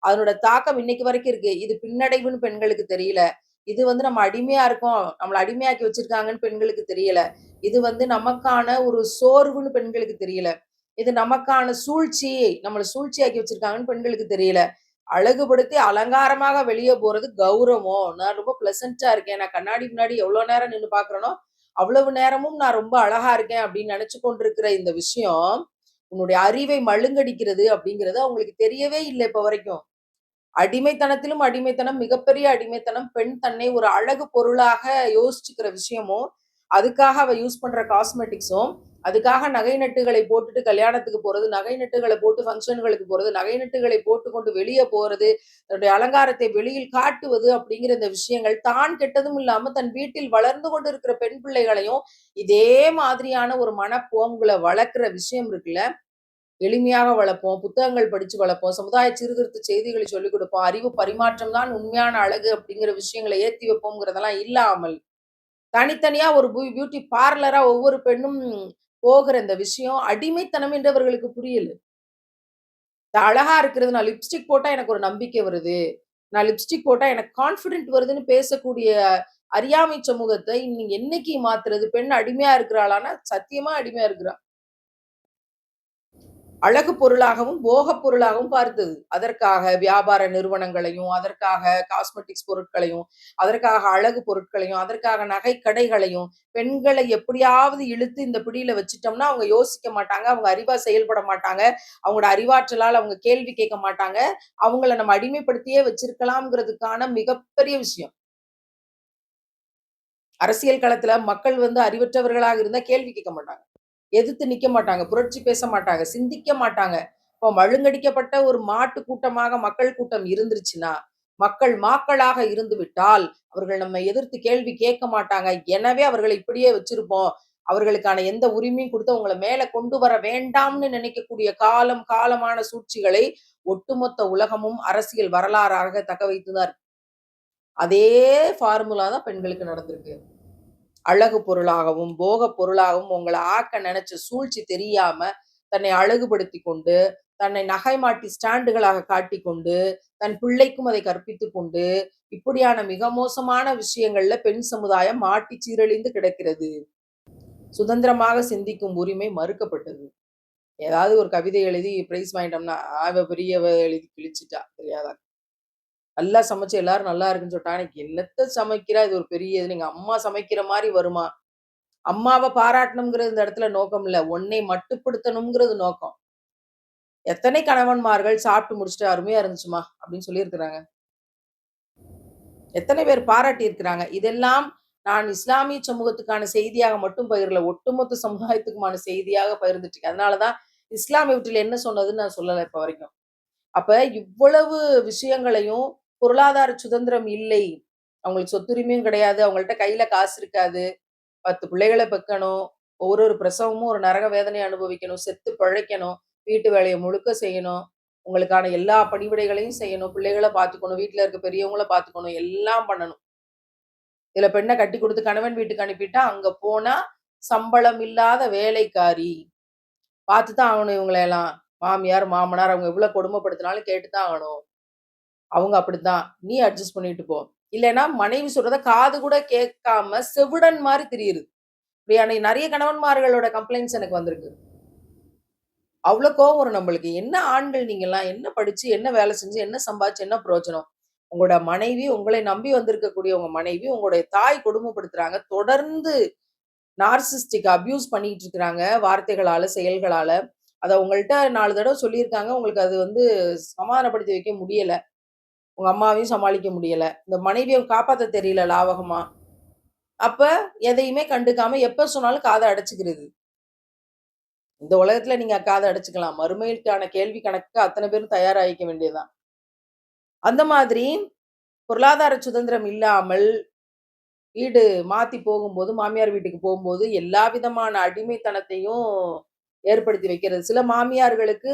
அதனோட தாக்கம் இன்னைக்கு வரைக்கும் இருக்கு. இது பின்னடைவுன்னு பெண்களுக்கு தெரியல. இது வந்து நம்ம அடிமையா இருக்கோம். நம்மள அடிமையாக்கி வச்சிருக்காங்கன்னு பெண்களுக்கு தெரியல. இது வந்து நமக்கான ஒரு சோர்வுன்னு பெண்களுக்கு தெரியல. இது நமக்கான சூழ்ச்சி, நம்மள சூழ்ச்சியாக்கி வச்சிருக்காங்கன்னு பெண்களுக்கு தெரியல. அழகுபடுத்தி அலங்காரமாக வெளிய போறது கௌரவம். நான் ரொம்ப பிளசன்ட்டா இருக்கேன். நான் கண்ணாடி முன்னாடி எவ்வளோ நேரம் நின்னு பார்க்குறேனோ, அவ்வளவு நேரமும் நான் ரொம்ப அழகா இருக்கேன் அப்படின்னு நெனச்சு கொண்டிருக்கிற இந்த விஷயம், உன்னுடைய அறிவை மழுங்கடிக்கிறது அப்படிங்கிறது அவங்களுக்கு தெரியவே இல்ல இப்ப வரைக்கும். அடிமைத்தனத்திலும் அடிமைத்தனம், மிகப்பெரிய அடிமைத்தனம். பெண் தன்னை ஒரு அழகு பொருளாக யோசிச்சுக்கிற விஷயமும், அதுக்காக அவ யூஸ் பண்ற காஸ்மெட்டிக்ஸும், அதுக்காக நகை நட்டுகளை போட்டுட்டு கல்யாணத்துக்கு போறது, நகை நட்டுகள போட்டு ஃபங்ஷன்களுக்கு போறது, நகை நட்டுகளை போட்டுக்கொண்டு வெளிய போறது, தன்னுடைய அலங்காரத்தை வெளியில் காட்டுவது அப்படிங்கிற இந்த விஷயங்கள், தான் கெட்டதும் இல்லாம தன் வீட்டில் வளர்ந்து கொண்டிருக்கிற பெண் பிள்ளைகளையும், இதே மாதிரியான ஒரு மனப்போங்குல வளர்க்கிற விஷயம் இருக்குல்ல, எளிமையாக வளர்ப்போம், புத்தகங்கள் படிச்சு வளர்ப்போம், சமுதாய சீர்திருத்த செய்திகளை சொல்லிக் கொடுப்போம், அறிவு பரிமாற்றம் தான் உண்மையான அழகு அப்படிங்கிற விஷயங்களை ஏத்தி வைப்போம்ங்கிறதெல்லாம் இல்லாமல், தனித்தனியா ஒரு பியூட்டி பார்லரா ஒவ்வொரு பெண்ணும் போகிற இந்த விஷயம் அடிமைத்தனம் என்று அவர்களுக்கு புரியல. அழகா இருக்கிறது, நான் லிப்ஸ்டிக் போட்டா எனக்கு ஒரு நம்பிக்கை வருது. நான் லிப்ஸ்டிக் போட்டா எனக்கு கான்ஃபிடென்ட் வருதுன்னு பேசக்கூடிய அறியாமை சமூகத்தை இன்னைக்கு என்னைக்கு மாத்துறது? பெண் அடிமையா இருக்கிறாளான்னா, சத்தியமா அடிமையா இருக்கிறா. அழகு பொருளாகவும், போகப் பொருளாகவும் பார்த்தது. அதற்காக வியாபார நிறுவனங்களையும், அதற்காக காஸ்மெட்டிக்ஸ் பொருட்களையும், அதற்காக அழகு பொருட்களையும், அதற்காக நகை கடைகளையும், பெண்களை எப்படியாவது இழுத்து இந்த பிடியில வச்சுட்டோம்னா, அவங்க யோசிக்க மாட்டாங்க. அவங்க அறிவா செயல்பட மாட்டாங்க. அவங்களோட அறிவாற்றலால அவங்க கேள்வி கேட்க மாட்டாங்க. அவங்கள நம்ம அடிமைப்படுத்தியே வச்சிருக்கலாம்ங்கிறதுக்கான மிகப்பெரிய விஷயம். அரசியல் களத்துல மக்கள் அறிவற்றவர்களாக இருந்தா கேள்வி கேட்க மாட்டாங்க. எதிர்த்து நிக்க மாட்டாங்க. புரட்சி பேச மாட்டாங்க. சிந்திக்க மாட்டாங்க. இப்போ மழுங்கடிக்கப்பட்ட ஒரு மாட்டு கூட்டமாக மக்கள் கூட்டம் இருந்துருச்சுன்னா, மக்கள் மாக்களாக இருந்து விட்டால், அவர்கள் நம்மை எதிர்த்து கேள்வி கேட்க மாட்டாங்க. எனவே அவர்கள இப்படியே வச்சிருப்போம். அவர்களுக்கான எந்த உரிமையும் குடுத்து அவங்கள மேல கொண்டு வர வேண்டாம்னு நினைக்கக்கூடிய காலம், காலமான சூழ்ச்சிகளை ஒட்டுமொத்த உலகமும் அரசியல் வரலாறாக தக்க வைத்து தான் இருக்கு. அதே ஃபார்முலா தான் பெண்களுக்கு நடந்திருக்கு. அழகு பொருளாகவும், போகப் பொருளாகவும் உங்கள ஆக்க நெனச்ச சூழ்ச்சி தெரியாம, தன்னை அழகுபடுத்திக் கொண்டு, தன்னை நகை மாட்டி ஸ்டாண்டுகளாக காட்டிக்கொண்டு, தன் பிள்ளைக்கும் அதை கற்பித்துக் கொண்டு, இப்படியான மிக மோசமான விஷயங்கள்ல பெண் சமுதாயம் மாட்டி சீரழிந்து கிடக்கிறது. சுதந்திரமாக சிந்திக்கும் உரிமை மறுக்கப்பட்டது. ஏதாவது ஒரு கவிதை எழுதி பிரைஸ் வாங்கிட்டோம்னா, "அவ பெரியவ எழுதி கிழிச்சிட்டா" தெரியாதா? நல்லா சமைச்சு எல்லாரும் நல்லா இருக்குன்னு சொல்லிட்டாங்க. "இன்னைக்கு என்னத்த சமைக்கிறா? இது ஒரு பெரிய இது. எங்க அம்மா சமைக்கிற மாரி வருமா?" அம்மாவ பாராட்டணும்ங்கிறது இந்த இடத்துல நோக்கம் இல்ல. உன்னை மட்டுப்படுத்தணும்ங்கிறது நோக்கம். எத்தனை கணவன்மார்கள் சாப்பிட்டு முடிச்சுட்டு, "அருமையா இருந்துச்சும்மா" அப்படின்னு சொல்லியிருக்கிறாங்க. எத்தனை பேர் பாராட்டி இருக்கிறாங்க. இதெல்லாம் நான் இஸ்லாமிய சமூகத்துக்கான செய்தியாக மட்டும் பகிரல. ஒட்டுமொத்த சமுதாயத்துக்குமான செய்தியாக பகிர்ந்துட்டு இருக்கேன். அதனால தான் இஸ்லாம் இவற்றில் என்ன சொன்னதுன்னு நான் சொல்லல இப்ப வரைக்கும். அப்ப இவ்வளவு விஷயங்களையும் பொருளாதார சுதந்திரம் இல்லை. அவங்களுக்கு சொத்துரிமையும் கிடையாது. அவங்கள்ட்ட கையில காசு இருக்காது. 10 பிள்ளைகள பெக்கணும். ஒரு ஒரு பிரசவமும் ஒரு நரக வேதனைய அனுபவிக்கணும். செத்து பிழைக்கணும். வீட்டு வேலைய முழுக்க செய்யணும். உங்களுக்கான எல்லா பணிவிடைகளையும் செய்யணும். பிள்ளைகள பார்த்துக்கணும். வீட்ல இருக்க பெரியவங்கள பார்த்துக்கணும். எல்லாம் பண்ணணும். இதுல பெண்ண கட்டி குடுத்து கணவன் வீட்டுக்கு அனுப்பிட்டா, அங்க போனா சம்பளம் இல்லாத வேலைக்காரி. பார்த்து தான் ஆகணும் இவங்களயெல்லாம். மாமியார், மாமனார் அவங்க எவ்வளோ கொடுமைப்படுத்தினாலும் கேட்டு தான் ஆகணும். அவங்க அப்படித்தான். நீ அட்ஜஸ்ட் பண்ணிட்டு போ. இல்லன்னா மனைவி சொல்றத காது கூட கேட்காம செவிடன் மாரி திரியுது. இப்படியான நெறைய கணவன்மார்களோட கம்ப்ளைண்ட்ஸ் எனக்கு வந்திருக்கு. அவ்ளோ கோவம் வரும் நம்மளுக்கு. என்ன ஆண்கள் நீங்கலாம்? என்ன படிச்சு, என்ன வேலை செஞ்சு, என்ன சம்பாதிச்சு, என்ன பிரயோஜனம்? உங்களோட மனைவி, உங்களை நம்பி வந்திருக்கக்கூடிய உங்க மனைவி, உங்களுடைய தாய் கொடுமைப்படுத்துறாங்க. தொடர்ந்து நார்சிஸ்டிக் அப்யூஸ் பண்ணிட்டு இருக்கிறாங்க. வார்த்தைகளால, செயல்களால. அத உங்கள்ட்ட 4 தடவ சொல்லியிருக்காங்க. உங்களுக்கு அது சமாதானப்படுத்தி வைக்க முடியல. உங்க அம்மாவையும் சமாளிக்க முடியல. இந்த மனைவிய காப்பாத்த தெரியல லாவகமா. அப்ப எதையுமே கண்டுக்காம எப்ப சொன்னாலும் காத அடைச்சுக்கிறது. இந்த உலகத்துல நீங்க காத அடைச்சுக்கலாம். மறுமைக்கான கேள்வி கணக்குக்கு அத்தன பேரும் தயாராகிக்க வேண்டியது தான். அந்த மாதிரி பொருளாதார சுதந்திரம் இல்லாமல் வீடு மாத்தி போகும்போது, மாமியார் வீட்டுக்கு போகும்போது, எல்லா விதமான அடிமைத்தனத்தையும் ஏற்படுத்தி வைக்கிறது. சில மாமியார்களுக்கு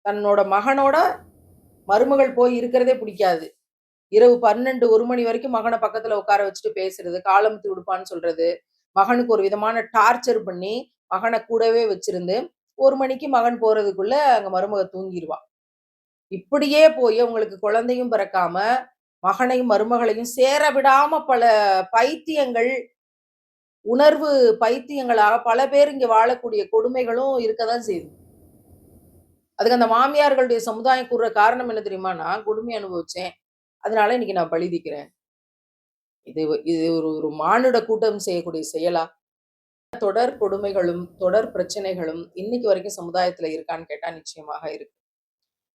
தன்னோட மகனோட மருமகள் போய் இருக்கிறதே பிடிக்காது. இரவு 12, 1 மணி வரைக்கும் மகன பக்கத்துல உட்கார வச்சுட்டு பேசுறது, காலமுத்தி உடுப்பான்னு சொல்றது, மகனுக்கு ஒரு விதமான டார்ச்சர் பண்ணி, மகன கூடவே வச்சிருந்து, 1 மணிக்கு மகன் போறதுக்குள்ள அங்க மருமக தூங்கிருவா. இப்படியே போய் உங்களுக்கு குழந்தையும் பிறக்காம, மகனையும், மருமகளையும் சேர விடாம பல பைத்தியங்கள், உணர்வு பைத்தியங்களாக பல பேர் இங்க வாழக்கூடிய கொடுமைகளும் இருக்க தான் செய்யுது. அதுக்கு அந்த மாமியார்களுடைய சமுதாயம் கூறுற காரணம் என்ன தெரியுமா? நான் கொடுமை அனுபவிச்சேன். அதனால இன்னைக்கு நான் பழி தீர்க்கிறேன். இது ஒரு ஒரு மானுட கூட்டம் செய்யக்கூடிய செயலா? தொடர் கொடுமைகளும், தொடர் பிரச்சனைகளும் இன்னைக்கு வரைக்கும் சமுதாயத்துல இருக்கான்னு கேட்டா நிச்சயமாக இருக்கு.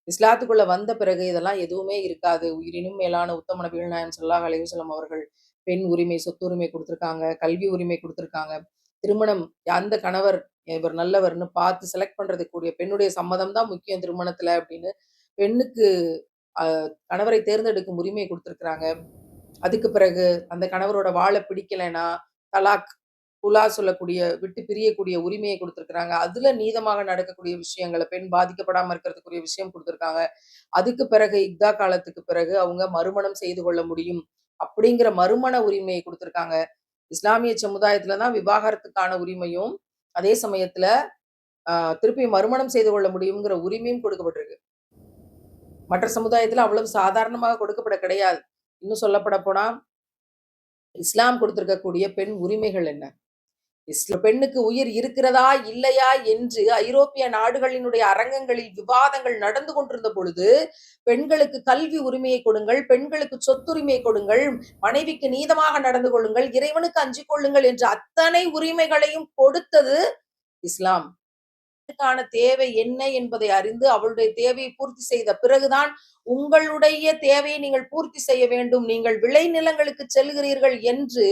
இஸ்லாத்துக்குள்ள வந்த பிறகு இதெல்லாம் எதுவுமே இருக்காது. உயிரினும் மேலான உத்தம நபிகள் நாயகம் ஸல்லல்லாஹு அலைஹி வஸல்லம் அவர்கள் பெண் உரிமை, சொத்துரிமை குடுத்துருக்காங்க. கல்வி உரிமை குடுத்துருக்காங்க. திருமணம் அந்த கணவர் இவர் நல்லவர்ன்னு பார்த்து செலக்ட் பண்றதுக்கு கூடிய பெண்ணுடைய சம்மதம் தான் முக்கியம் திருமணத்துல அப்படின்னு பெண்ணுக்கு அ கணவரை தேர்ந்தெடுக்கும் உரிமை குடுத்துருக்காங்க. அதுக்கு பிறகு அந்த கணவரோட வாழ பிடிக்கலைன்னா, தலாக் குலா சொல்லக்கூடிய விட்டு பிரியக்கூடிய உரிமையை குடுத்திருக்கிறாங்க. அதுல நீதமாக நடக்கக்கூடிய விஷயங்கள பெண் பாதிக்கப்படாம இருக்கிறதுக்குரிய விஷயம் குடுத்திருக்காங்க. அதுக்கு பிறகு இக்தா காலத்துக்கு பிறகு அவங்க மறுமணம் செய்து கொள்ள முடியும். அப்படிங்கிற மறுமண உரிமையை குடுத்திருக்காங்க. இஸ்லாமிய சமுதாயத்துல தான் விவாகரத்துக்கான உரிமையும், அதே சமயத்துல அ திருப்பி மறுமணம் செய்து கொள்ள முடியுங்கிற உரிமையும் கொடுக்கப்பட்டிருக்கு. மற்ற சமுதாயத்துல அவ்வளவு சாதாரணமாக கொடுக்கப்பட கிடையாது. இன்னும் சொல்லப்பட போனா, இஸ்லாம் கொடுத்திருக்கக்கூடிய பெண் உரிமைகள் என்ன? பெண்ணுக்கு உயிர் இருக்கிறதா? இல்லையா? என்று ஐரோப்பிய நாடுகளினுடைய அரங்கங்களில் விவாதங்கள் நடந்து கொண்டிருந்த பொழுது, பெண்களுக்கு கல்வி உரிமையை கொடுங்கள், பெண்களுக்கு சொத்துரிமையை கொடுங்கள், மனைவிக்கு நீதமாக நடந்து கொள்ளுங்கள், இறைவனுக்கு அஞ்சிக் கொள்ளுங்கள் என்ற அத்தனை உரிமைகளையும் கொடுத்தது இஸ்லாம். க்கான தேவை என்ன என்பதை அறிந்து அவளுடைய தேவையை பூர்த்தி செய்த பிறகுதான் உங்களுடைய தேவையை நீங்கள் பூர்த்தி செய்ய வேண்டும். நீங்கள் விளைநிலங்களுக்கு செல்கிறீர்கள் என்று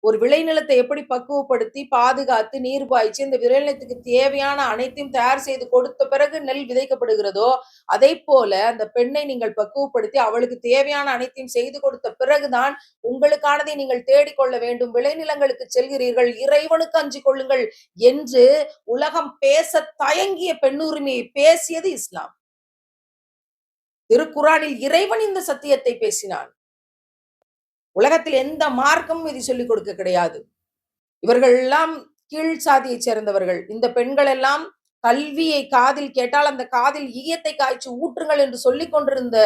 ஒரு விளைநிலத்தை எப்படி பக்குவப்படுத்தி, பாதுகாத்து, நீர் பாய்ச்சி, இந்த விளைநிலத்துக்கு தேவையான அனைத்தையும் தயார் செய்து கொடுத்த பிறகு நெல் விதைக்கப்படுகிறதோ, அதைப்போல அந்த பெண்ணை நீங்கள் பக்குவப்படுத்தி, அவளுக்கு தேவையான அனைத்தையும் செய்து கொடுத்த பிறகுதான், உங்களுக்கானதை நீங்கள் தேடிக்கொள்ள வேண்டும். விளைநிலங்களுக்கு செல்கிறீர்கள், இறைவனுக்கு அஞ்சிக் கொள்ளுங்கள் என்று உலகம் பேசத் தயங்கிய பெண்ணுரிமையை பேசியது இஸ்லாம். திருக்குரானில் இறைவன் இந்த சத்தியத்தை பேசினான். உலகத்தில் எந்த மார்க்கமும் இதை சொல்லிக் கொடுக்க கிடையாது. இவர்கள் எல்லாம் கீழ் சாதியைச் சேர்ந்தவர்கள். இந்த பெண்கள் எல்லாம் கல்வியை காதில் கேட்டால் அந்த காதில் ஈயத்தை காய்ச்சி ஊற்றுங்கள் என்று சொல்லிக் கொண்டிருந்த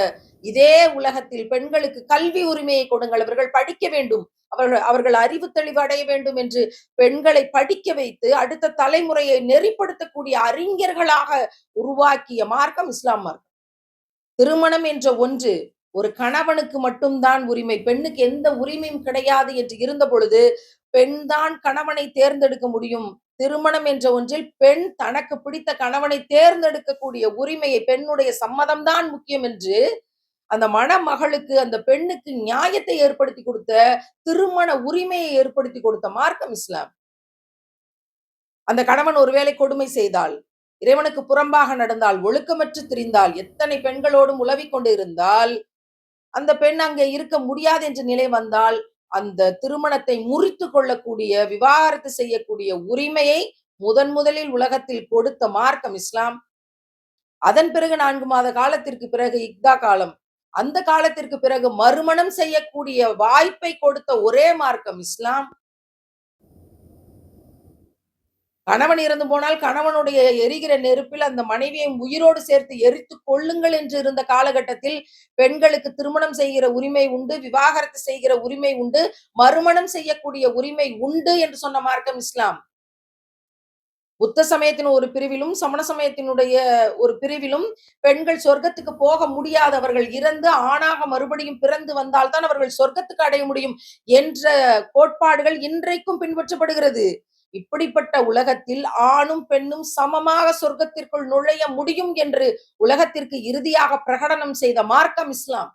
இதே உலகத்தில் பெண்களுக்கு கல்வி உரிமையை கொடுங்கள். அவர்கள் படிக்க வேண்டும். அவர்கள் அறிவு தெளிவு அடைய வேண்டும் என்று பெண்களை படிக்க வைத்து அடுத்த தலைமுறையை நெறிப்படுத்தக்கூடிய அறிஞர்களாக உருவாக்கிய மார்க்கம் இஸ்லாம் மார்க்கம். திருமணம் என்ற ஒன்று ஒரு கணவனுக்கு மட்டும்தான் உரிமை. பெண்ணுக்கு எந்த உரிமையும் கிடையாது என்று இருந்த பொழுது, பெண் தான் கணவனை தேர்ந்தெடுக்க முடியும். திருமணம் என்ற ஒன்றில் பெண் தனக்கு பிடித்த கணவனை தேர்ந்தெடுக்கக்கூடிய உரிமையை பெண்ணுடைய சம்மதம் தான் முக்கியம் என்று அந்த மணமகளுக்கு அந்த பெண்ணுக்கு நியாயத்தை ஏற்படுத்தி கொடுத்த திருமண உரிமையை ஏற்படுத்தி கொடுத்த மார்க்கம் இஸ்லாம். அந்த கணவன் ஒருவேளை கொடுமை செய்தால், இறைவனுக்கு புறம்பாக நடந்தால், ஒழுக்கமற்று திரிந்தால், எத்தனை பெண்களோடும் உலவிக் கொண்டு இருந்தால், அந்த பெண் அங்கே இருக்க முடியாது என்ற நிலை வந்தால், அந்த திருமணத்தை முறித்துக் கொள்ளக்கூடிய, விவாகரத்து செய்யக்கூடிய உரிமையை முதலில் உலகத்தில் கொடுத்த மார்க்கம் இஸ்லாம். அதன் பிறகு 4 மாத காலத்திற்கு பிறகு இக்தா காலம். அந்த காலத்திற்கு பிறகு மறுமணம் செய்யக்கூடிய வாய்ப்பை கொடுத்த ஒரே மார்க்கம் இஸ்லாம். கணவன் இறந்து போனால் கணவனுடைய எரிகிற நெருப்பில் அந்த மனைவியை உயிரோடு சேர்த்து எரித்துக் கொள்ளுங்கள் என்று இருந்த காலகட்டத்தில் பெண்களுக்கு திருமணம் செய்கிற உரிமை உண்டு, விவாகரத்து செய்கிற உரிமை உண்டு, மறுமணம் செய்யக்கூடிய உரிமை உண்டு என்று சொன்ன மார்க்கம் இஸ்லாம். புத்த சமயத்தின் ஒரு பிரிவிலும், சமண சமயத்தினுடைய ஒரு பிரிவிலும் பெண்கள் சொர்க்கத்துக்கு போக முடியாது. அவர்கள் இறந்து ஆணாக மறுபடியும் பிறந்து வந்தால் தான் அவர்கள் சொர்க்கத்துக்கு அடைய முடியும் என்ற கோட்பாடுகள் இன்றைக்கும் பின்பற்றப்படுகிறது. இப்படிப்பட்ட உலகத்தில் ஆணும் பெண்ணும் சமமாக சொர்க்கத்திற்குள் நுழைய முடியும் என்று உலகத்திற்கு இறுதியாக பிரகடனம் செய்த மார்க்கம் இஸ்லாம்.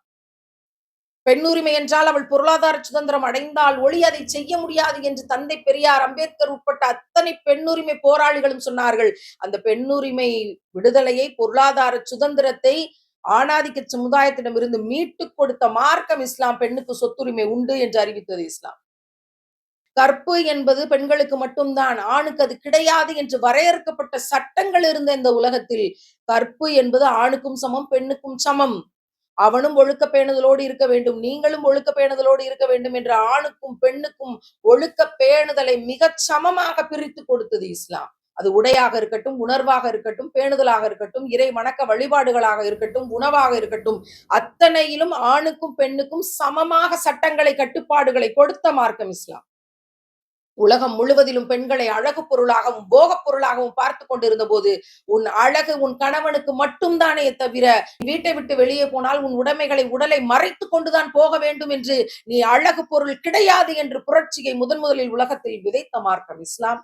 பெண்ணுரிமை என்றால் அவள் பொருளாதார சுதந்திரம் அடைந்தால் ஒளி அதை செய்ய முடியாது என்று தந்தை பெரியார், அம்பேத்கர் உட்பட்ட அத்தனை பெண்ணுரிமை போராளிகளும் சொன்னார்கள். அந்த பெண்ணுரிமை விடுதலையை, பொருளாதார சுதந்திரத்தை ஆணாதிக்க சமுதாயத்திடமிருந்து மீட்டுக் கொடுத்த மார்க்கம் இஸ்லாம். பெண்ணுக்கு சொத்துரிமை உண்டு என்று அறிவித்தது இஸ்லாம். கற்பு என்பது பெண்களுக்கு மட்டும்தான், ஆணுக்கு அது கிடையாது என்று வரையறுக்கப்பட்ட சட்டங்கள் இருந்த இந்த உலகத்தில் கற்பு என்பது ஆணுக்கும் சமம், பெண்ணுக்கும் சமம். அவனும் ஒழுக்க பேணுதலோடு இருக்க வேண்டும், நீங்களும் ஒழுக்க பேணுதலோடு இருக்க வேண்டும் என்ற ஆணுக்கும் பெண்ணுக்கும் ஒழுக்க பேணுதலை மிகச் சமமாக பிரித்து கொடுத்தது இஸ்லாம். அது உடையாக இருக்கட்டும், உணர்வாக இருக்கட்டும், பேணுதலாக இருக்கட்டும், இறை வணக்க வழிபாடுகளாக இருக்கட்டும், உணவாக இருக்கட்டும், அத்தனையிலும் ஆணுக்கும் பெண்ணுக்கும் சமமாக சட்டங்களை, கட்டுப்பாடுகளை கொடுத்த மார்க்கம் இஸ்லாம். உலகம் முழுவதிலும் பெண்களை அழகு பொருளாகவும் போகப் பொருளாகவும் பார்த்து கொண்டிருந்த போது உன் அழகு உன் கணவனுக்கு மட்டும் தானே தவிர வீட்டை விட்டு வெளியே போனால் உன் உடலை மறைத்துக் கொண்டுதான் போக வேண்டும் என்று நீ அழகு பொருள் கிடையாது என்று புரட்சியை முதலில் உலகத்தில் விதைத்த மார்க்கம் இஸ்லாம்.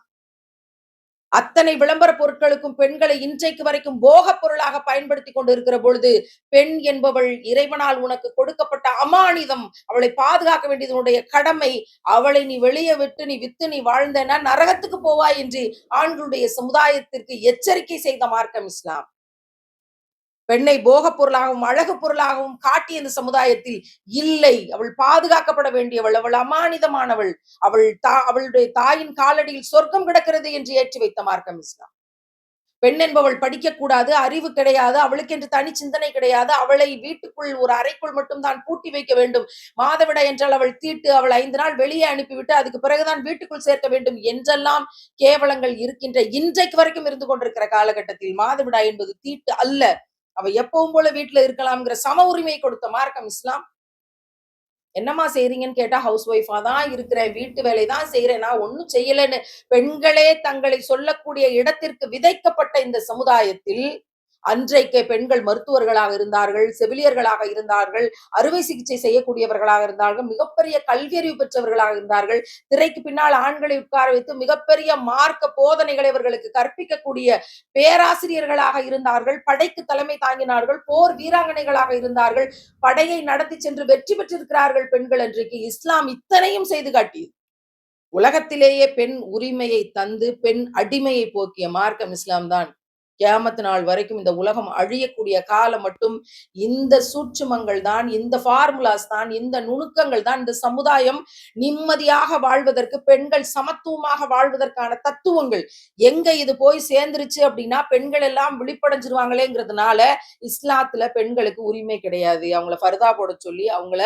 அத்தனை விளம்பர பொருட்களுக்கும் பெண்களை இன்றைக்கு வரைக்கும் போகப் பொருளாக பயன்படுத்திக் கொண்டிருக்கிற பொழுது பெண் என்பவள் இறைவனால் உனக்கு கொடுக்கப்பட்ட அமானிதம், அவளை பாதுகாக்க வேண்டியது உன்னுடைய கடமை. அவளை நீ வெளியே விட்டு நீ வித்து நீ வாழ்ந்தனா நரகத்துக்கு போவாய் என்று ஆண்களுடைய சமுதாயத்திற்கு எச்சரிக்கை செய்த மார்க்கம் இஸ்லாம். பெண்ணை போகப் பொருளாகவும், அழகு பொருளாகவும் காட்டிய இந்த சமுதாயத்தில் இல்லை. அவள் பாதுகாக்கப்பட வேண்டியவள். அவள் அமானிதமானவள். அவளுடைய தாயின் காலடியில் சொர்க்கம் கிடக்கிறது என்று ஏற்றி வைத்த மார்க்கம் இஸ்லாம். பெண் என்பவள் படிக்கக்கூடாது, அறிவு கிடையாது, அவளுக்கென்று தனி சிந்தனை கிடையாது. அவளை வீட்டுக்குள் ஒரு அறைக்குள் மட்டும் தான் பூட்டி வைக்க வேண்டும். மாதவிடாய் என்றால் அவள் தீட்டு, அவள் 5 நாள் வெளியே அனுப்பிவிட்டு அதுக்கு பிறகுதான் வீட்டுக்குள் சேர்க்க வேண்டும் என்றெல்லாம் கேவலங்கள் இருக்கின்ற இன்றைக்கு வரைக்கும் இருந்து கொண்டிருக்கிற காலகட்டத்தில் மாதவிடாய் என்பது தீட்டு அல்ல. அவ எப்பவும் போல வீட்டுல இருக்கலாம்ங்கிற சம உரிமை கொடுத்த மார்க்கம் இஸ்லாம். என்னம்மா செய்றீங்கன்னு கேட்டா, ஹவுஸ் ஒய்ஃபா தான் இருக்கிறேன். வீட்டு வேலை தான் செய்றேன். நான் ஒண்ணும் செய்யலன்னு பெண்களே தங்களை சொல்லக்கூடிய இடத்திற்கு விதைக்கப்பட்ட இந்த சமுதாயத்தில், அன்றைக்கு பெண்கள் மருத்துவர்களாக இருந்தார்கள், செவிலியர்களாக இருந்தார்கள், அறுவை சிகிச்சை செய்யக்கூடியவர்களாக இருந்தார்கள், மிகப்பெரிய கல்வியறிவு பெற்றவர்களாக இருந்தார்கள். திரைக்கு பின்னால் ஆண்களை உட்கார வைத்து மிகப்பெரிய மார்க்க போதனைகளை அவர்களுக்கு கற்பிக்கக்கூடிய பேராசிரியர்களாக இருந்தார்கள். படைக்கு தலைமை தாங்கினார்கள். போர் வீராங்கனைகளாக இருந்தார்கள். படையை நடத்தி சென்று வெற்றி பெற்றிருக்கிறார்கள் பெண்கள். அன்றைக்கு இஸ்லாம் இத்தனையும் செய்து காட்டியது. உலகத்திலேயே பெண் உரிமையை தந்து பெண் அடிமையை போக்கிய மார்க்கம் இஸ்லாம் தான். கியாமத் நாள் வரைக்கும் இந்த உலகம் அழியக்கூடிய காலம் மட்டும் இந்த சூட்சுமங்கள் தான், இந்த ஃபார்முலாஸ் தான், இந்த நுணுக்கங்கள் தான் இந்த சமுதாயம் நிம்மதியாக வாழ்வதற்கு, பெண்கள் சமத்துவமாக வாழ்வதற்கான தத்துவங்கள். எங்க இது போய் சேர்ந்துருச்சு அப்படின்னா பெண்கள் எல்லாம் விழிப்படைஞ்சிருவாங்களேங்கிறதுனால இஸ்லாத்துல பெண்களுக்கு உரிமை கிடையாது. அவங்கள ஃபர்தா போட சொல்லி அவங்கள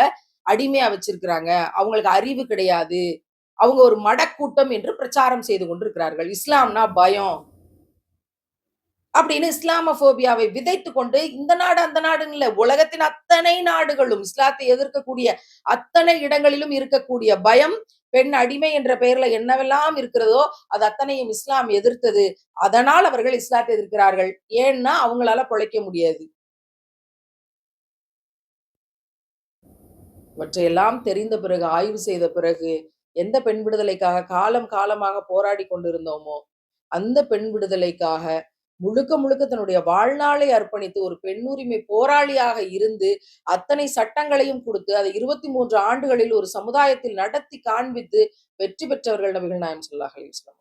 அடிமையா வச்சிருக்கிறாங்க. அவங்களுக்கு அறிவு கிடையாது. அவங்க ஒரு மடக்கூட்டம் என்று பிரச்சாரம் செய்து கொண்டிருக்கிறார்கள். இஸ்லாம்னா பயம் அப்படின்னு இஸ்லாமோபியாவை விதைத்து கொண்டு இந்த நாடு அந்த நாடுன்னு இல்ல, உலகத்தின் அத்தனை நாடுகளும் இஸ்லாத்தை எதிர்க்கக்கூடிய அத்தனை இடங்களிலும் இருக்கக்கூடிய பயம், பெண் அடிமை என்ற பெயர்ல என்னவெல்லாம் இருக்கிறதோ அது அத்தனையும் இஸ்லாம் எதிர்த்தது. அதனால் அவர்கள் இஸ்லாத்தை எதிர்க்கிறார்கள். ஏன்னா அவங்களால பொழைக்க முடியாது. இவற்றையெல்லாம் தெரிந்த பிறகு, ஆய்வு செய்த பிறகு, எந்த பெண் விடுதலைக்காக காலம் காலமாக போராடி கொண்டிருந்தோமோ அந்த பெண் விடுதலைக்காக முழுக்க முழுக்க தன்னுடைய வாழ்நாளை அர்ப்பணித்து ஒரு பெண்ணுரிமை போராளியாக இருந்து அத்தனை சட்டங்களையும் கொடுத்து அதை 23 ஆண்டுகளில் ஒரு சமுதாயத்தில் நடத்தி காண்பித்து வெற்றி பெற்றவர்கள் நபிகள் நாயகம் ஸல்லல்லாஹு அலைஹி வஸல்லம்.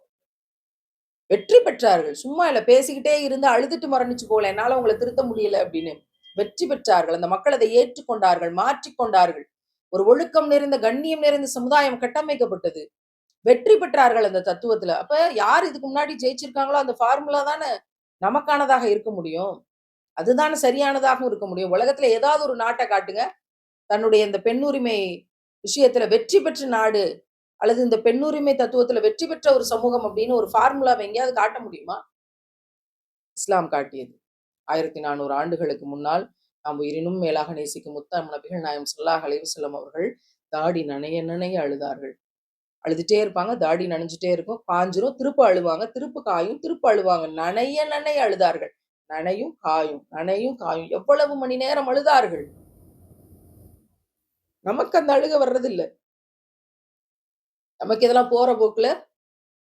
வெற்றி பெற்றார்கள். சும்மா இல்ல, பேசிக்கிட்டே இருந்து அழுதுட்டு மரணிச்சு போல, என்னால உங்களை திருத்த முடியல அப்படின்னு. வெற்றி பெற்றார்கள். அந்த மக்கள் அதை ஏற்றுக்கொண்டார்கள், மாற்றிக்கொண்டார்கள். ஒரு ஒழுக்கம் நிறைந்த, கண்ணியம் நிறைந்த சமுதாயம் கட்டமைக்கப்பட்டது. வெற்றி பெற்றார்கள் அந்த தத்துவத்துல. அப்ப யார் இதுக்கு முன்னாடி ஜெயிச்சிருக்காங்களோ அந்த ஃபார்முலா தான நமக்கானதாக இருக்க முடியும். அதுதான சரியானதாகவும் இருக்க முடியும். உலகத்துல ஏதாவது ஒரு நாட்ட காட்டுங்க. தன்னுடைய இந்த பெண்ணுரிமை விஷயத்துல வெற்றி பெற்ற நாடு, அல்லது இந்த பெண்ணுரிமை தத்துவத்துல வெற்றி பெற்ற ஒரு சமூகம் அப்படின்னு ஒரு ஃபார்முலாவ எங்கேயாவது காட்ட முடியுமா? இஸ்லாம் காட்டியது. 1400 ஆண்டுகளுக்கு முன்னால் நாம் உயிரினும் மேலாக நேசிக்கும் முத்தம் நபிகள் நாயகம் ஸல்லல்லாஹு அலைஹி வஸல்லம் அவர்கள் தாடி நனைய நனைய அழுதார்கள். அழுதுட்டே இருப்பாங்க. தாடி நனைஞ்சுட்டே இருக்கும். காஞ்சிரும். திருப்ப அழுவாங்க. திருப்ப காயும். திருப்ப அழுவாங்க. நனைய நனைய அழுதார்கள். நனையும், காயும். நனையும், காயும். எவ்வளவு மணி நேரம் அழுதார்கள். நமக்கு அந்த அழுகை வர்றதில்ல. நமக்கு இதெல்லாம் போற போக்குல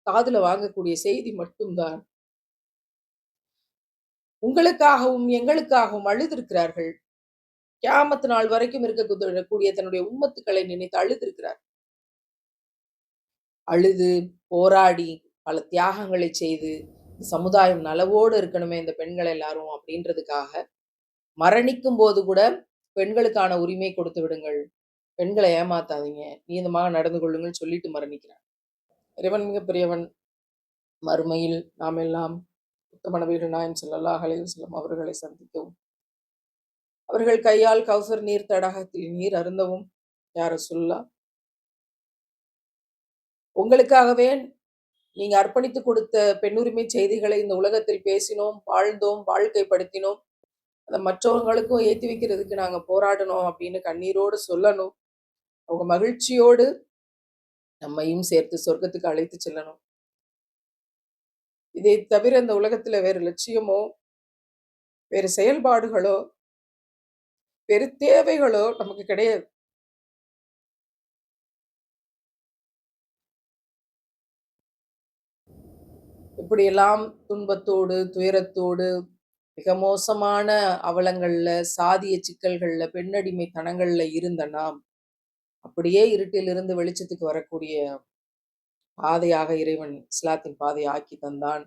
காதுல வாங்கக்கூடிய செய்தி மட்டும் தான். உங்களுக்காகவும், எங்களுக்காகவும் அழுதிருக்கிறார்கள். கியாமத் நாள் வரைக்கும் இருக்கக்கூடிய தன்னுடைய உம்மத்துக்களை நினைத்து அழுதிருக்கிறார். அழுது, போராடி, பல தியாகங்களை செய்து, சமுதாயம் நலவோடு இருக்கணுமே இந்த பெண்கள் எல்லாரும் அப்படின்றதுக்காக, மரணிக்கும் போது கூட பெண்களுக்கான உரிமை கொடுத்து விடுங்கள். பெண்கள ஏமாத்தாதீங்க. நீதமாக நடந்து கொள்ளுங்கள்ன்னு சொல்லிட்டு மரணிக்கிறார். இறைவன் மிக பெரியவன். மறுமையில் நாம் எல்லாம் உத்தம நபிகள் நாயகம் ஸல்லல்லாஹு அலைஹி வஸல்லம் அவர்களை சந்திக்கவும், அவர்கள் கையால் கௌசர் நீர் தடாகத்தில் நீர் அருந்தவும், யா ரசூலல்லாஹ், உங்களுக்காகவே நீங்க அர்ப்பணித்து கொடுத்த பெண்ணுரிமை செய்திகளை இந்த உலகத்தில் பேசினோம், வாழ்ந்தோம், வாழ்க்கைப்படுத்தினோம். அத மற்றவங்களுக்கும் ஏத்தி வைக்கிறதுக்கு நாங்க போராடணும் அப்படின்னு கண்ணீரோடு சொல்லணும். அவங்க மகிழ்ச்சியோடு நம்மையும் சேர்த்து சொர்க்கத்துக்கு அழைத்து செல்லணும். இதை தவிர இந்த உலகத்துல வேறு லட்சியமோ, வேறு செயல்பாடுகளோ, வேறு தேவைகளோ நமக்கு கிடையாது. இப்படியெல்லாம் துன்பத்தோடு, துயரத்தோடு, மிக மோசமான அவலங்கள்ல, சாதிய சிக்கல்கள்ல, பெண்ணடிமைத்தனங்கள்ல இருந்த நாம், அப்படியே இருட்டிலிருந்து வெளிச்சத்துக்கு வரக்கூடிய பாதையாக இறைவன் இஸ்லாத்தின் பாதையை ஆக்கி தந்தான்.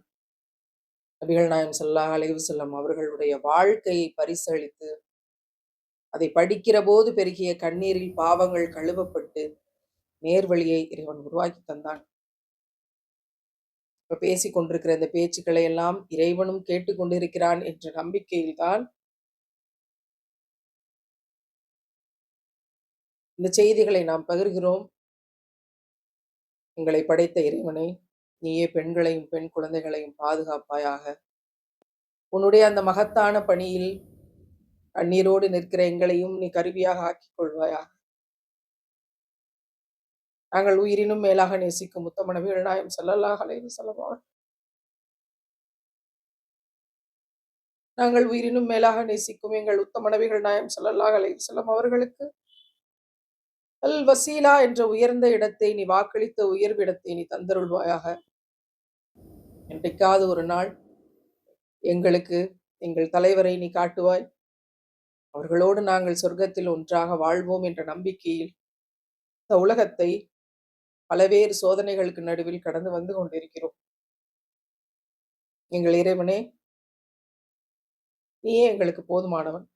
நபிகள் நாயகம் ஸல்லல்லாஹு அலைஹி வஸல்லம் அவர்களுடைய வாழ்க்கையை பரிசளித்து, அதை படிக்கிற போது பெருகிய கண்ணீரில் பாவங்கள் கழுவப்பட்டு, நேர்வழியை இறைவன் உருவாக்கி தந்தான். இப்ப பேசிக் கொண்டிருக்கிற இந்த பேச்சுக்களை எல்லாம் இறைவனும் கேட்டுக்கொண்டிருக்கிறான் என்ற நம்பிக்கையில்தான் இந்த செய்திகளை நாம் பகிர்கிறோம். எங்களை படைத்த இறைவனே, நீயே பெண்களையும் பெண் குழந்தைகளையும் பாதுகாப்பாயாக. உன்னுடைய அந்த மகத்தான பணியில் கண்ணீரோடு நிற்கிற எங்களையும் நீ கருவியாக ஆக்கிக் கொள்வாயாக. நாங்கள் உயிரினும் மேலாக நேசிக்கும் உத்தம நபிகள் நாயகம் ஸல்லல்லாஹு அலைஹி வஸல்லம் நாங்கள் உயிரினும் மேலாக நேசிக்கும் எங்கள் உத்தம நபிகள் நாயகம் ஸல்லல்லாஹு அலைஹி வஸல்லம் அவர்களுக்கு அல் வசீலா என்ற உயர்ந்த இடத்தை நீ வாக்களித்த உயர்விடத்தை நீ தந்தருள்வாயாக. என்றைக்காவது ஒரு நாள் எங்களுக்கு எங்கள் தலைவரை நீ காட்டுவாய். அவர்களோடு நாங்கள் சொர்க்கத்தில் ஒன்றாக வாழ்வோம் என்ற நம்பிக்கையில் இந்த உலகத்தை பலவேறு சோதனைகளுக்கு நடுவில் கடந்து வந்து கொண்டிருக்கிறோம். எங்கள் இறைவனே, நீயே எங்களுக்கு போதுமானவன்.